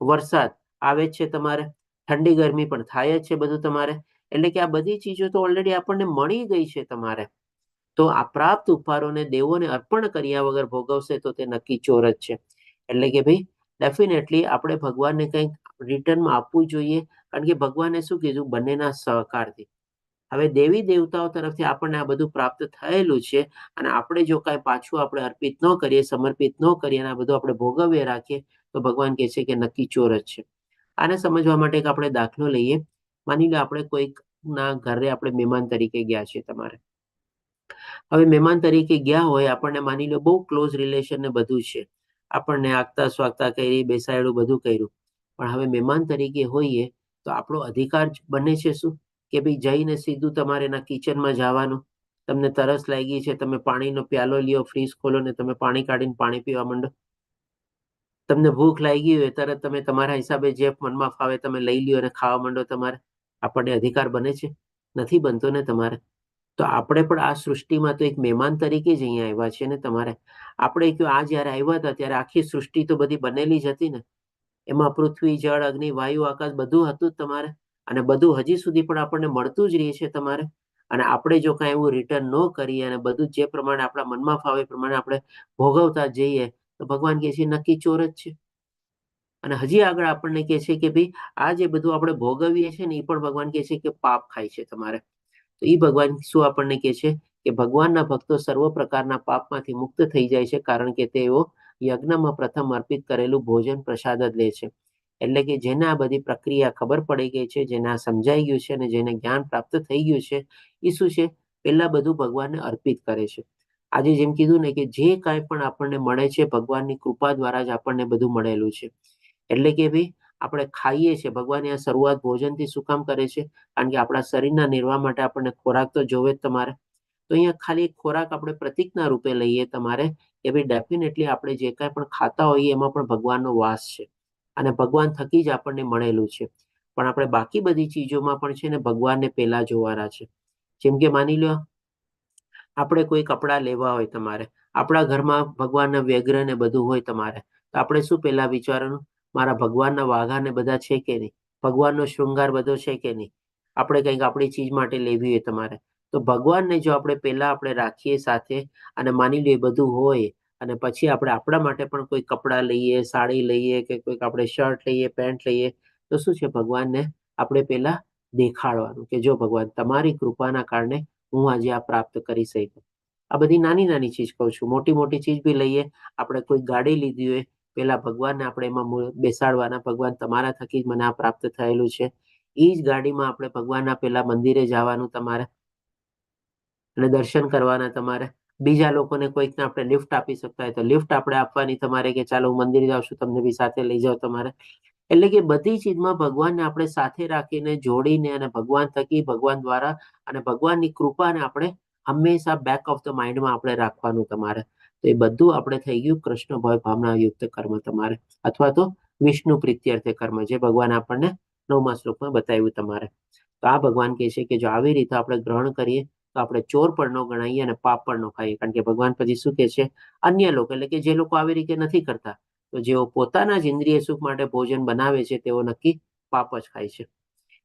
વરસાદ આવે જ છે તમારે, ઠંડી ગરમી પણ થાય જ છે બધું તમારે. એટલે કે આ બધી ચીજો તો ઓલરેડી આપણને મળી ગઈ છે તમારે. તો આ પ્રાપ્ત ઉપહારોને દેવોને અર્પણ કર્યા વગર ભોગવશે તો તે નક્કી ચોર જ છે. એટલે કે ભાઈ ડેફિનેટલી આપણે ભગવાનને કંઈક રિટર્નમાં આપવું જોઈએ, કારણ કે ભગવાને શું કીધું, બંનેના સહકારથી. હવે દેવી દેવતાઓ તરફથી આપણને આ બધું પ્રાપ્ત થયેલું છે, અને આપણે જો કાંઈ પાછું આપણે અર્પિત ન કરીએ, સમર્પિત ન કરીએ, અને આ બધું આપણે ભોગવીએ રાખીએ, તો ભગવાન કહે છે કે નક્કી ચોર જ છે. આને સમજવા માટે એક આપણે દાખલો લઈએ. માની લો આપણે કોઈકના ઘરે આપણે મહેમાન તરીકે ગયા છીએ તમારે. હવે મહેમાન તરીકે ગયા હોય, આપણને માની લો બહુ ક્લોઝ રિલેશન ને બધું છે, આપણને આગતા સ્વાગતા કરી, બેસાડ્યું, બધું કર્યું. પણ હવે મહેમાન તરીકે હોઈએ તો આપણો અધિકાર બને છે શું, કે ભાઈ જઈને સીધું તમારે એના કિચનમાં જવાનું. તમને તરસ લાગી છે, તમે પાણીનો પ્યાલો લ્યો, ફ્રીજ ખોલો ને તમે પાણી કાઢીને પાણી પીવા માંડો. તમને ભૂખ લાગી હોય તરત તમે તમારા હિસાબે જે મનમાં ફાવે તમે લઈ લ્યો અને ખાવા માંડો. તમારે આપણને અધિકાર બને છે? નથી બનતો ને તમારે. તો આપણે પણ આ સૃષ્ટિમાં તો એક મહેમાન તરીકે જ અહીંયા આવ્યા છે ને તમારે. આપણે કયો આ જયારે આવ્યા હતા ત્યારે આખી સૃષ્ટિ તો બધી બનેલી જ હતી ને. એમાં પૃથ્વી, જળ, અગ્નિ, વાયુ, આકાશ બધું હતું જ તમારે. અને બધું હજી સુધી પણ આપણને મળતું જ રહે છે તમારે. અને આપણે જો કાંઈ એવું રિટર્ન ન કરીએ અને બધું જે પ્રમાણે આપણા મનમાં ફાવે એ પ્રમાણે આપણે ભોગવતા જઈએ, તો ભગવાન કહે છે નક્કી ચોર જ છે. અને હજી આગળ આપણને કહે છે કે ભાઈ આ જે બધું આપણે ભોગવીએ છીએ ને એ પણ ભગવાન કહે છે કે પાપ ખાય છે તમારે. તો એ ભગવાન શું આપણને કહે છે કે ભગવાનના ભક્તો સર્વ પ્રકારના પાપમાંથી મુક્ત થઈ જાય છે, કારણ કે તેઓ યજ્ઞમાં પ્રથમ અર્પિત કરેલું ભોજન પ્રસાદ જ લે છે. એટલે કે જેને આ બધી પ્રક્રિયા ખબર પડી ગઈ છે, જેને આ સમજાઈ ગયું છે અને જેને જ્ઞાન પ્રાપ્ત થઈ ગયું છે, એ શું છે, પેલા બધું ભગવાનને અર્પિત કરે છે. આજે જેમ કીધું ને કે જે કાંઈ પણ આપણને મળે છે ભગવાનની કૃપા દ્વારા જ આપણને બધું મળેલું છે. એટલે કે ભાઈ આપણે ખાઈએ છીએ, ભગવાન આ શરૂઆત ભોજનથી શું કામ કરે છે, કારણ કે આપણા શરીરના નિર્વાહ માટે આપણને ખોરાક તો જોવે જ તમારે. તો અહીંયા ખાલી ખોરાક આપણે પ્રતિકના રૂપે લઈએ તમારે, કે ભાઈ ડેફિનેટલી આપણે જે કાંઈ પણ ખાતા હોઈએ એમાં પણ ભગવાનનો વાસ છે, અને ભગવાન થકી જ આપણને મળેલું છે. પણ આપણે બાકી બધી ચીજોમાં પણ છે ને ભગવાનને પેલા જોવાના છે. જેમ કે માની લો આપણે કોઈ કપડાં લેવા હોય તમારે, આપણા ઘરમાં ભગવાનના વ્યગ્ર ને બધું હોય તમારે, તો આપણે શું પેલા વિચારવાનું, મારા ભગવાનના વાઘા ને બધા છે કે નહીં, ભગવાનનો શૃંગાર બધો છે કે નહીં. આપણે કંઈક આપણી ચીજ માટે લેવી હોય તમારે, તો ભગવાનને જો આપણે પેલા આપણે રાખીએ સાથે, અને માની લો એ બધું હોય, અને પછી આપણે આપણા માટે પણ કોઈ કપડાં લઈએ, સાડી લઈએ, કે કોઈક આપણે શર્ટ લઈએ, પેન્ટ લઈએ, તો શું છે, ભગવાનને આપણે પેલા દેખાડવાનું કે જો ભગવાન તમારી કૃપાના કારણે હું આજે આ પ્રાપ્ત કરી શક્યો. આ બધી નાની નાની ચીજ કહું છું. મોટી મોટી ચીજ બી લઈએ, આપણે કોઈ ગાડી લીધી હોય, પેલા ભગવાનને આપણે એમાં બેસાડવાના, ભગવાન તમારા થકી જ મને આ પ્રાપ્ત થયેલું છે. એ જ ગાડીમાં આપણે ભગવાનના પેલા મંદિરે જવાનું તમારે અને દર્શન કરવાના તમારે. બીજા લોકોને કોઈકને આપણે લિફ્ટ આપી શકતા હોય તો લિફ્ટ આપણે આપવાની તમારે, કે ચાલો હું મંદિરે જાઉં છું, તમને બી સાથે લઈ જાઓ તમારે. એટલે કે બધી ચીજમાં ભગવાનને આપણે સાથે રાખીને જોડીને અને ભગવાન થકી, ભગવાન દ્વારા અને ભગવાનની કૃપાને આપણે હંમેશા બેક ઓફ ધ માઇન્ડમાં આપણે રાખવાનું તમારે. તો એ બધું આપણે થઈ ગયું કૃષ્ણ ભય ભાવના યુક્ત કર્મ તમારે, અથવા તો વિષ્ણુ પ્રીત્યર્થે કર્મ, જે ભગવાન આપણને 9મા શ્લોકમાં બતાવ્યું તમારે. તો આ ભગવાન કહે છે કે જો આવી રીતે આપણે ગ્રહણ કરીએ તો આપણે ચોર પણ ન ગણાઈએ અને પાપ પણ ન ખાઈએ. કારણ કે ભગવાન પછી શું કહે છે, અન્ય લોકો એટલે કે જે લોકો આવી રીતે નથી કરતા, તો જેઓ પોતાના જ ઇન્દ્રિય સુખ માટે ભોજન બનાવે છે તેઓ નક્કી પાપ જ ખાય છે.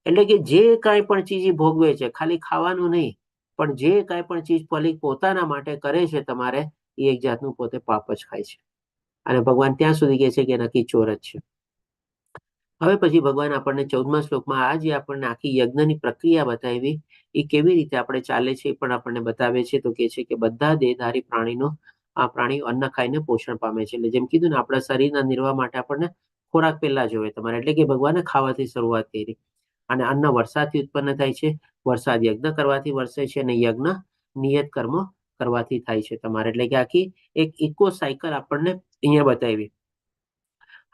એટલે કે જે કાંઈ પણ ચીજ ભોગવે છે, ખાલી ખાવાનું નહીં, પણ જે કાંઈ પણ ચીજ પોતાના માટે કરે છે તમારે, એ એક જાતનું પોતે પાપ જ ખાય છે. અને ભગવાન ત્યાં સુધી કહે છે કે નક્કી ચોર જ છે. હવે પછી ભગવાન આપણને 14મા શ્લોકમાં આ જે આપણને આખી યજ્ઞની પ્રક્રિયા બતાવી, એ કેવી રીતે આપણે ચાલે છે એ પણ આપણને બતાવે છે. તો કહે છે કે બધા દેહધારી પ્રાણીઓ અન્ન ખાઈને પોષણ પામે છે. એટલે જેમ કીધું ને, આપણા શરીરના નિર્વાહ માટે આપણને ખોરાક પહેલા જોઈએ તમારે. એટલે કે ભગવાને ખાવાથી શરૂઆત કરી, અને અન્ન વરસાદથી ઉત્પન્ન થાય છે, વરસાદ યજ્ઞ કરવાથી વરસે છે, અને યજ્ઞ નિયત કર્મો કરવાથી થાય છે તમારે. એટલે કે આખી એક ઇકો સાયકલ આપણને અહીંયા બતાવી.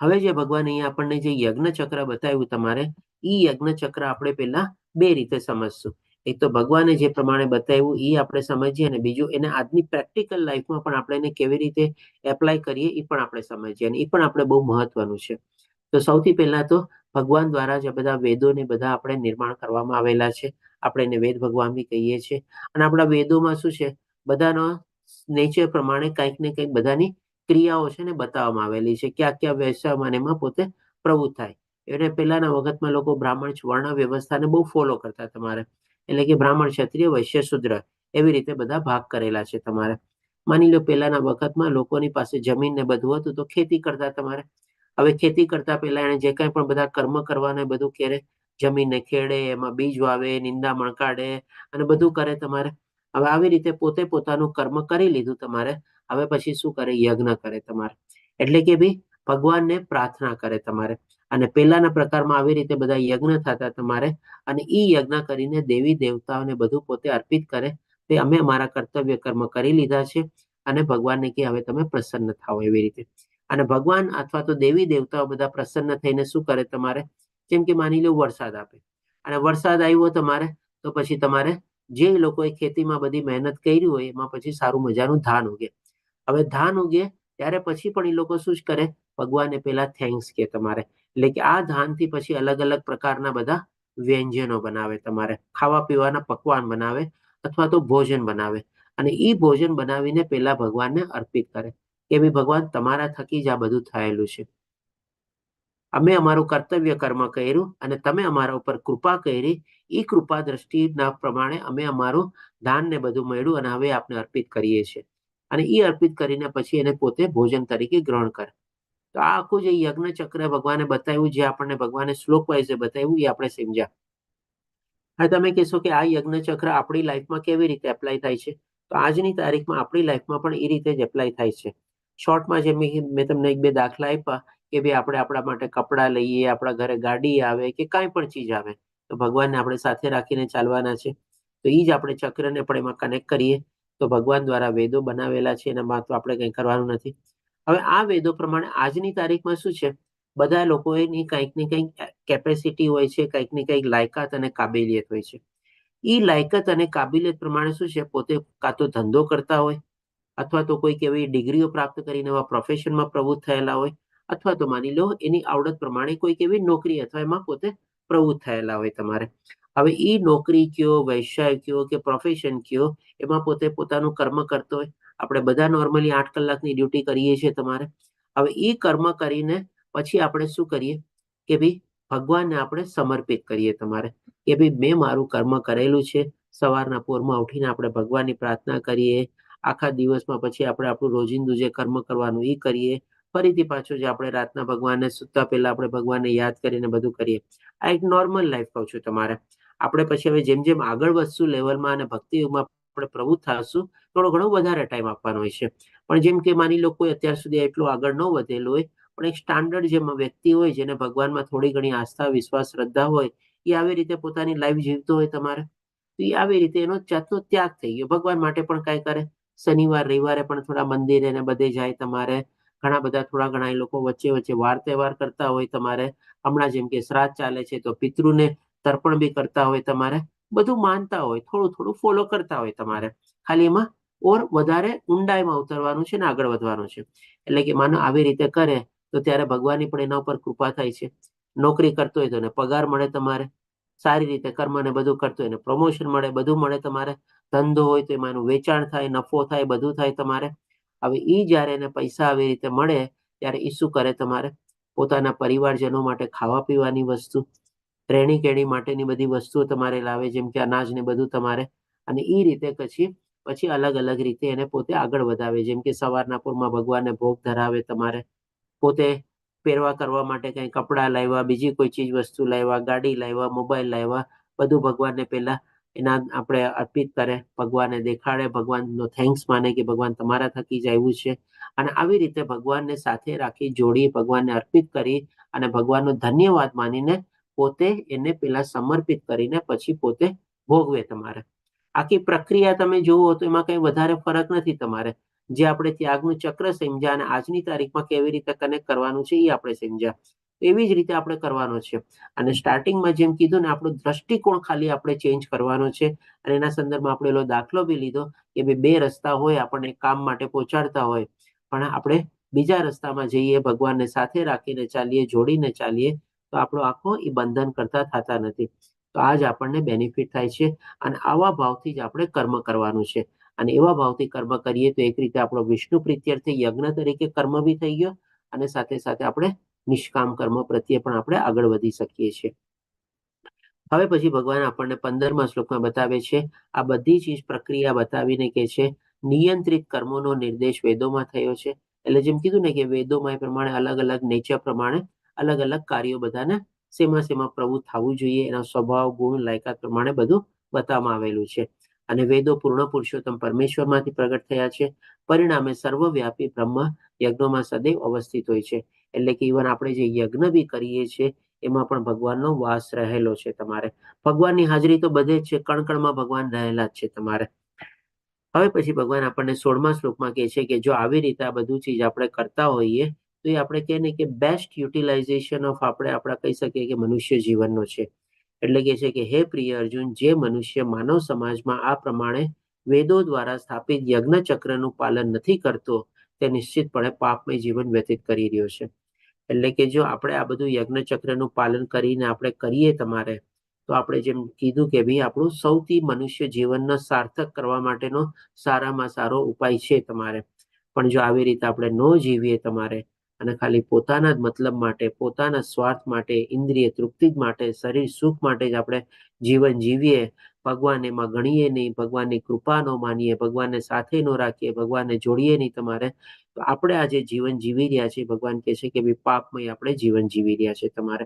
હવે જે ભગવાન અહીંયા આપણને જે યજ્ઞ ચક્ર બતાવ્યું તમારે, એ યજ્ઞ ચક્ર આપણે પહેલા બે રીતે સમજશું. એક તો ભગવાને જે પ્રમાણે બતાવ્યું એ આપણે સમજીએ, અને બીજું એને આજની પ્રેક્ટિકલ લાઈફમાં પણ આપણે એને કેવી રીતે એપ્લાય કરીએ એ પણ આપણે સમજીએ, અને એ પણ આપણે બહુ મહત્વનું છે. તો સૌથી પહેલા તો ભગવાન દ્વારા જે બધા વેદોને બધા આપણે નિર્માણ કરવામાં આવેલા છે, આપણે એને વેદ ભગવાન બી કહીએ છીએ. અને આપણા વેદોમાં શું છે, બધાનો નેચર પ્રમાણે કંઈક ને કંઈક બધાની ક્રિયાઓ છે ને બતાવવામાં આવેલી છે, કયા વ્યવસાયમાં એમાં પોતે પ્રવૃત્ત થાય. એને પહેલાના વખતમાં લોકો બ્રાહ્મણ વર્ણ વ્યવસ્થાને બહુ ફોલો કરતા તમારે. એટલે કે બ્રાહ્મણ, ક્ષત્રિય, વૈશ્ય, શૂદ્ર એવી રીતે બધા ભાગ કરેલા છે તમારે. માની લો પહેલાના વખતમાં લોકોની પાસે જમીન ને બધું હતું, તો ખેતી કરતા તમારે. હવે ખેતી કરતા પહેલા એને જે કાંઈ પણ બધા કર્મ કરવાના બધું કરે, જમીનને ખેડે, એમાં બીજ વાવે, નિંદામણ કાઢે અને બધું કરે તમારે. હવે આવી રીતે પોતે પોતાનું કર્મ કરી લીધું તમારે. હવે પછી શું કરે, યજ્ઞ કરે તમારે. એટલે કે ભાઈ ભગવાનને પ્રાર્થના કરે તમારે. અને પહેલાના પ્રકારમાં આવી રીતે બધા યજ્ઞ થતા તમારે. અને એ યજ્ઞ કરીને દેવી દેવતાઓને બધું પોતે અર્પિત કરે, તે અમે અમારા કર્તવ્ય કર્મ કરી લીધા છે, અને ભગવાનને કે હવે તમે પ્રસન્ન થાઓ એવી રીતે. અને ભગવાન અથવા તો દેવી દેવતાઓ બધા પ્રસન્ન થઈને શું કરે તમારે, જેમ કે માની લો વરસાદ આપે, અને વરસાદ આવ્યો તમારે, તો પછી તમારે જે લોકોએ ખેતીમાં બધી મહેનત કરી હોય એમાં પછી સારું મજાનું ધાન ઉગે. હવે ધાન ઉગે ત્યારે પછી પણ એ લોકો શું જ કરે, ભગવાનને પેલા થેન્ક્સ કે તમારે. એટલે કે આ ધાનથી પછી અલગ અલગ પ્રકારના બધા વ્યંજનો બનાવે તમારે, ખાવા પીવાના પકવાન બનાવે અથવા તો ભોજન બનાવે. અને એ ભોજન બનાવીને પેલા ભગવાનને અર્પિત કરે કે ભાઈ ભગવાન તમારા થકી જ આ બધું થયેલું છે. અમે અમારું કર્તવ્ય કર્મ કર્યું અને તમે અમારા ઉપર કૃપા કરી. એ કૃપા દ્રષ્ટિના પ્રમાણે અમે અમારું દાન ને બધું મળ્યું અને હવે આપને અર્પિત કરીએ છીએ. અને એ અર્પિત કરીને પછી એને પોતે ભોજન તરીકે ગ્રહણ કરે. તો આ આખું જે યજ્ઞ ચક્ર ભગવાને બતાવ્યું, જે આપણને ભગવાને શ્લોક વાઇઝ બતાવ્યું, એ આપણે સમજ્યા. હવે તમે કહેશો કે આ યજ્ઞ ચક્ર આપણી લાઈફમાં કેવી રીતે એપ્લાય થાય છે? તો આજની તારીખમાં આપણી લાઈફમાં પણ એ રીતે જ એપ્લાય થાય છે. શોર્ટમાં જે મેં તમને એક બે દાખલા આપ્યા કે ભાઈ આપણે આપણા માટે કપડાં લઈએ, આપણા ઘરે ગાડી આવે કે કાંઈ પણ ચીજ આવે, તો ભગવાનને આપણે સાથે રાખીને ચાલવાના છે. તો એ જ આપણે ચક્રને પણ એમાં કનેક્ટ કરીએ તો ભગવાન દ્વારા વેદો બનાવેલા છે, એનામાં તો આપણે કંઈ કરવાનું નથી. હવે આ વેદો પ્રમાણે આજની તારીખમાં શું છે, બધા લોકોની કંઈક ને કંઈક કેપેસિટી હોય છે, કંઈક ને કંઈક લાયકાત અને કાબેલિયત હોય છે. એ લાયકાત અને કાબિલિયત પ્રમાણે શું છે, પોતે કાં તો ધંધો કરતા હોય, અથવા તો કોઈક એવી ડિગ્રીઓ પ્રાપ્ત કરીને એવા પ્રોફેશનમાં પ્રવૃત્ત થયેલા હોય, અથવા તો માની લો એની આવડત પ્રમાણે કોઈક એવી નોકરી અથવા એમાં પોતે પ્રવૃત્ત થયેલા હોય તમારે. હવે એ નોકરી કયો, વ્યવસાય કયો કે પ્રોફેશન કયો, એમાં પોતે પોતાનું કર્મ કરતો હોય. આપણે બધા નોર્મલી 8 કલાકની ડ્યુટી કરીએ છીએ તમારે. હવે એ કર્મ કરીને પછી આપણે શું કરીએ કે ભાઈ ભગવાનને આપણે સમર્પિત કરીએ તમારે, કે ભાઈ મેં મારું કર્મ કરેલું છે. સવારના પોરમાં ઉઠીને આપણે ભગવાનની પ્રાર્થના કરીએ. આખા દિવસમાં પછી આપણે આપણું રોજિંદુ જે કર્મ કરવાનું એ કરીએ. ફરીથી પાછું જે આપણે રાતના ભગવાનને સૂતા પહેલા આપણે ભગવાનને યાદ કરીને બધું કરીએ. આ એક નોર્મલ લાઈફ કહું છું તમારે. આપણે પછી હવે જેમ જેમ આગળ વધશું લેવલમાં અને ભક્તિમાં આપણે પ્રવૃત્ત થશું થોડો ઘણો વધારે ટાઈમ આપવાનો હોય છે. પણ જેમ કે માની લો કોઈ અત્યાર સુધી એટલું આગળ ન વધેલું હોય, પણ એક સ્ટાન્ડર્ડ જે વ્યક્તિ હોય જેને ભગવાનમાં થોડી ઘણી આસ્થા, વિશ્વાસ, શ્રદ્ધા હોય, એ આવી રીતે પોતાની લાઈફ જીવતો હોય તમારે, તો એ આવી રીતે એનો જાતનો ત્યાગ થઈ ગયો. ભગવાન માટે પણ કાંઈ કરે, શનિવાર રવિવારે પણ થોડા મંદિરે ને બધે જાય તમારે, ઘણા બધા થોડા ઘણા એ લોકો વચ્ચે વચ્ચે વાર તહેવાર કરતા હોય તમારે, હમણાં જેમ કે શ્રાદ્ધ ચાલે છે તો પિતૃને તર્પણ બી કરતા હોય તમારે, બધું માનતા હોય, થોડું થોડું ફોલો કરતા હોય તમારે, ખાલી એમાં ઓર વધારે ઊંડાઈમાં ઉતરવાનું છે ને આગળ વધવાનું છે. એટલે કે માનો આવી રીતે કરે તો ત્યારે ભગવાનની પણ એના ઉપર કૃપા થાય છે. નોકરી કરતો હોય તો એને પગાર મળે તમારે, સારી રીતે કર્મ ને બધું કરતો હોય એને પ્રમોશન મળે, બધું મળે તમારે, ધંધો હોય તો એમાં એનું વેચાણ થાય, નફો થાય, બધું થાય તમારે. હવે એ જ્યારે એને પૈસા આવી રીતે મળે ત્યારે એ શું કરે તમારે, પોતાના પરિવારજનો માટે ખાવા પીવાની વસ્તુ, રહેણી કહેણી માટેની બધી વસ્તુઓ તમારે લાવે, જેમ કે અનાજ ને બધું તમારે, અને એ રીતે પછી અલગ અલગ રીતે એને પોતે આગળ વધાવે. જેમ કે સવારના પૂરમાં ભગવાનને ભોગ ધરાવે તમારે, પોતે પહેરવા કરવા માટે કંઈ કપડાં લાવ્યા, બીજી કોઈ ચીજ વસ્તુ લાવ્યા, ગાડી લાવ્યા, મોબાઈલ લાવ્યા, બધું ભગવાનને પહેલા એના આપણે અર્પિત કરે, ભગવાનને દેખાડે, ભગવાનનો થેન્ક્સ માને કે ભગવાન તમારા થકી જ આવ્યું છે. અને આવી રીતે ભગવાનને સાથે રાખી, જોડી, ભગવાનને અર્પિત કરી અને ભગવાનનો ધન્યવાદ માનીને પોતે એને પેલા સમર્પિત કરીને પછી પોતે ભોગવે તમારે. આખી પ્રક્રિયા તમે જુઓ તો એમાં કંઈ વધારે ફરક નથી તમારે. જે આપણે ત્યાગનું ચક્ર સમજ્યા અને આજની તારીખમાં કેવી રીતે કનેક્ટ કરવાનું છે એ આપણે સમજ્યા, એવી જ રીતે આપણે કરવાનો છે. અને સ્ટાર્ટિંગમાં જેમ કીધું ને, આપણો દ્રષ્ટિકોણ ખાલી આપણે ચેન્જ કરવાનો છે. અને એના સંદર્ભમાં આપણે એલો દાખલો બી લીધો કે બે રસ્તા હોય આપણને કામ માટે પહોંચાડતા હોય, પણ આપણે બીજા રસ્તામાં જઈએ, ભગવાનને સાથે રાખીને ચાલીએ, જોડીને ચાલીએ, તો આપણો આખો એ બંધન કરતા થતા નથી. તો આ જ આપણને બેનિફિટ થાય છે. અને આવા ભાવથી જ આપણે કર્મ કરવાનું છે. અને એવા ભાવથી કર્મ કરીએ તો એક રીતે આપણો વિષ્ણુ પ્રીત્યર્થે યજ્ઞ તરીકે કર્મ બી થઈ ગયો, અને સાથે સાથે આપણે નિષ્કામ કર્મ પ્રત્યે પણ આપણે આગળ વધી શકીએ છીએ. હવે પછી ભગવાન આપણને 15મા શ્લોકમાં બતાવે છે, આ બધી ચીજ પ્રક્રિયા બતાવીને કે છે નિયંત્રિત કર્મોનો નિર્દેશ વેદોમાં થયો છે. એટલે જેમ કીધું ને કે વેદોમાં એ પ્રમાણે અલગ અલગ નેચર પ્રમાણે અલગ અલગ કાર્યો બધાને શેમાં પ્રવૃત્ત થવું જોઈએ, એના સ્વભાવ, ગુણ, લાયકાત પ્રમાણે બધું બતાવવામાં આવેલું છે. અને વેદો પૂર્ણ પુરુષોત્તમ પરમેશ્વરમાંથી પ્રગટ થયા છે. પરિણામે સર્વવ્યાપી બ્રહ્મ યજ્ઞોમાં સદૈવ અવસ્થિત હોય છે. એટલે કે ઇવન આપણે જે યજ્ઞ બી કરીએ છીએ એમાં પણ ભગવાનનો વાસ રહેલો છે તમારે. ભગવાનની હાજરી તો બધે જ છે, કણ કણમાં ભગવાન રહેલા જ છે તમારે. હવે પછી ભગવાન આપણને 16મા શ્લોકમાં કહે છે કે જો આવી રીતે આ બધું ચીજ આપણે કરતા હોઈએ તો એ આપણે કહે ને કે બેસ્ટ યુટિલાઇઝેશન ઓફ આપણે કહી શકીએ કે મનુષ્ય જીવનનો છે. એટલે કે છે કે હે પ્રિય અર્જુન, જે મનુષ્ય માનવ સમાજમાં આ પ્રમાણે વેદો દ્વારા સ્થાપિત યજ્ઞ ચક્રનું પાલન નથી કરતો, તે નિશ્ચિતપણે પાપમય જીવન વ્યતીત કરી રહ્યો છે. એટલે કે જો આપણે આ બધું યજ્ઞ ચક્રનું પાલન કરીને આપણે કરીએ તમારે, તો આપણે જેમ કીધું કે ભાઈ આપણું સૌથી મનુષ્ય જીવનને સાર્થક કરવા માટેનો સારામાં સારો ઉપાય છે તમારે. પણ જો આવી રીતે આપણે ન જીવીએ તમારે, અને ખાલી પોતાના જ મતલબ માટે, પોતાના સ્વાર્થ માટે, ઇન્દ્રિય તૃપ્તિ માટે, શરીર સુખ માટે જ આપણે જીવન જીવીએ, ભગવાન એમાં ગણીએ નહીં, ભગવાનની કૃપા ન માનીએ, ભગવાનને સાથે ન રાખીએ, ભગવાનને જોડીએ નહીં તમારે, તો આપણે આ જે જીવન જીવી રહ્યા છીએ, ભગવાન કહે છે કે ભાઈ પાપમય આપણે જીવન જીવી રહ્યા છે તમારે.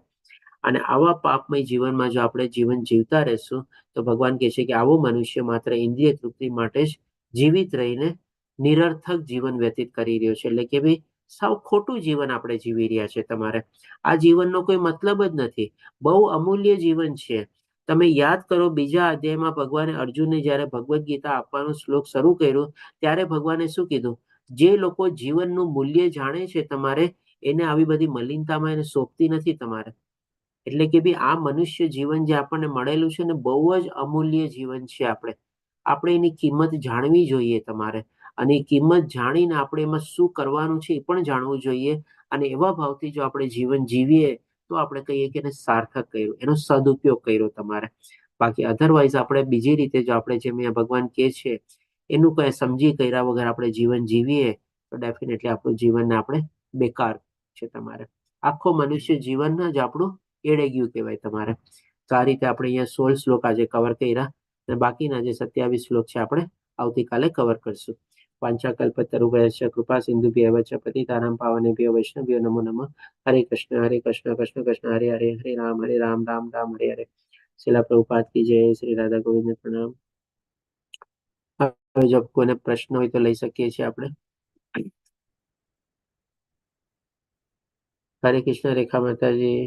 અને આવા પાપમય જીવનમાં જો આપણે જીવન જીવતા રહેશું તો ભગવાન કહે છે કે આવો મનુષ્ય માત્ર ઇન્દ્રિય તૃપ્તિ માટે જ જીવિત રહીને નિરર્થક જીવન વ્યતીત કરી રહ્યો છે. એટલે કે ભાઈ સાવ ખોટું જીવન આપણે જીવી રહ્યા છે તમારે. આ જીવનનો કોઈ મતલબ જ નથી. બહુ અમૂલ્ય જીવન છે. તમે યાદ કરો, બીજા અધ્યાયમાં ભગવાને અર્જુનને જ્યારે ભગવદ્ ગીતા આપવાનો શ્લોક શરૂ કર્યો ત્યારે ભગવાને શું કીધું, જે લોકો જીવનનું મૂલ્ય જાણે છે તમારે, એને આવી બધી મલિનતામાં એને સોંપતી નથી તમારે. એટલે કે ભાઈ આ મનુષ્ય જીવન જે આપણને મળેલું છે ને, બહુ જ અમૂલ્ય જીવન છે. આપણે એની કિંમત જાણવી જોઈએ તમારે. અને એ કિંમત જાણીને આપણે એમાં શું કરવાનું છે એ પણ જાણવું જોઈએ. અને એવા ભાવથી જો આપણે જીવન જીવીએ તો આપણે કહીએ કે એને સાર્થક કર્યું, એનો સદુપયોગ કર્યો તમારે. બાકી અધરવાઇઝ આપણે બીજી રીતે જો આપણે જેમ અહીંયા ભગવાન કહે છે એનું કઈ સમજી કર્યા વગર આપણે જીવન જીવીએ તો ડેફિનેટલી આપણું જીવનને આપણે બેકાર છે તમારે. આખો મનુષ્ય જીવન જ આપણું એળે ગયું કહેવાય તમારે. તો આ રીતે આપણે અહીંયા 16 શ્લોક આજે કવર કર્યા, અને બાકીના જે 27 શ્લોક છે આપણે આવતીકાલે કવર કરશું. વાંછાકલ્પતરુભ્યશ્ચ કૃપા સિંધુભ્યઃ એવ ચ પતિતાનાં પાવનેભ્યો વૈષ્ણવ્યો નમો નમઃ. હરે કૃષ્ણ કૃષ્ણ કૃષ્ણ હરે હરે, હરે રામ રામ રામ હરે હરે. શિલા પ્રભુપાદ કી જય. શ્રી રાધા ગોવિંદ પ્રણામ. હવે જો કોઈને પ્રશ્ન હોય તો લઈ શકીએ છીએ આપણે. હરે કૃષ્ણ રેખા માતાજી.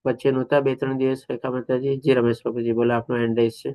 વચ્ચે નહોતા 2-3 દિવસ રેખા માતાજી. જી રમેશ બાપુજી બોલો, આપનો હેન્ડ રાઈઝ છે.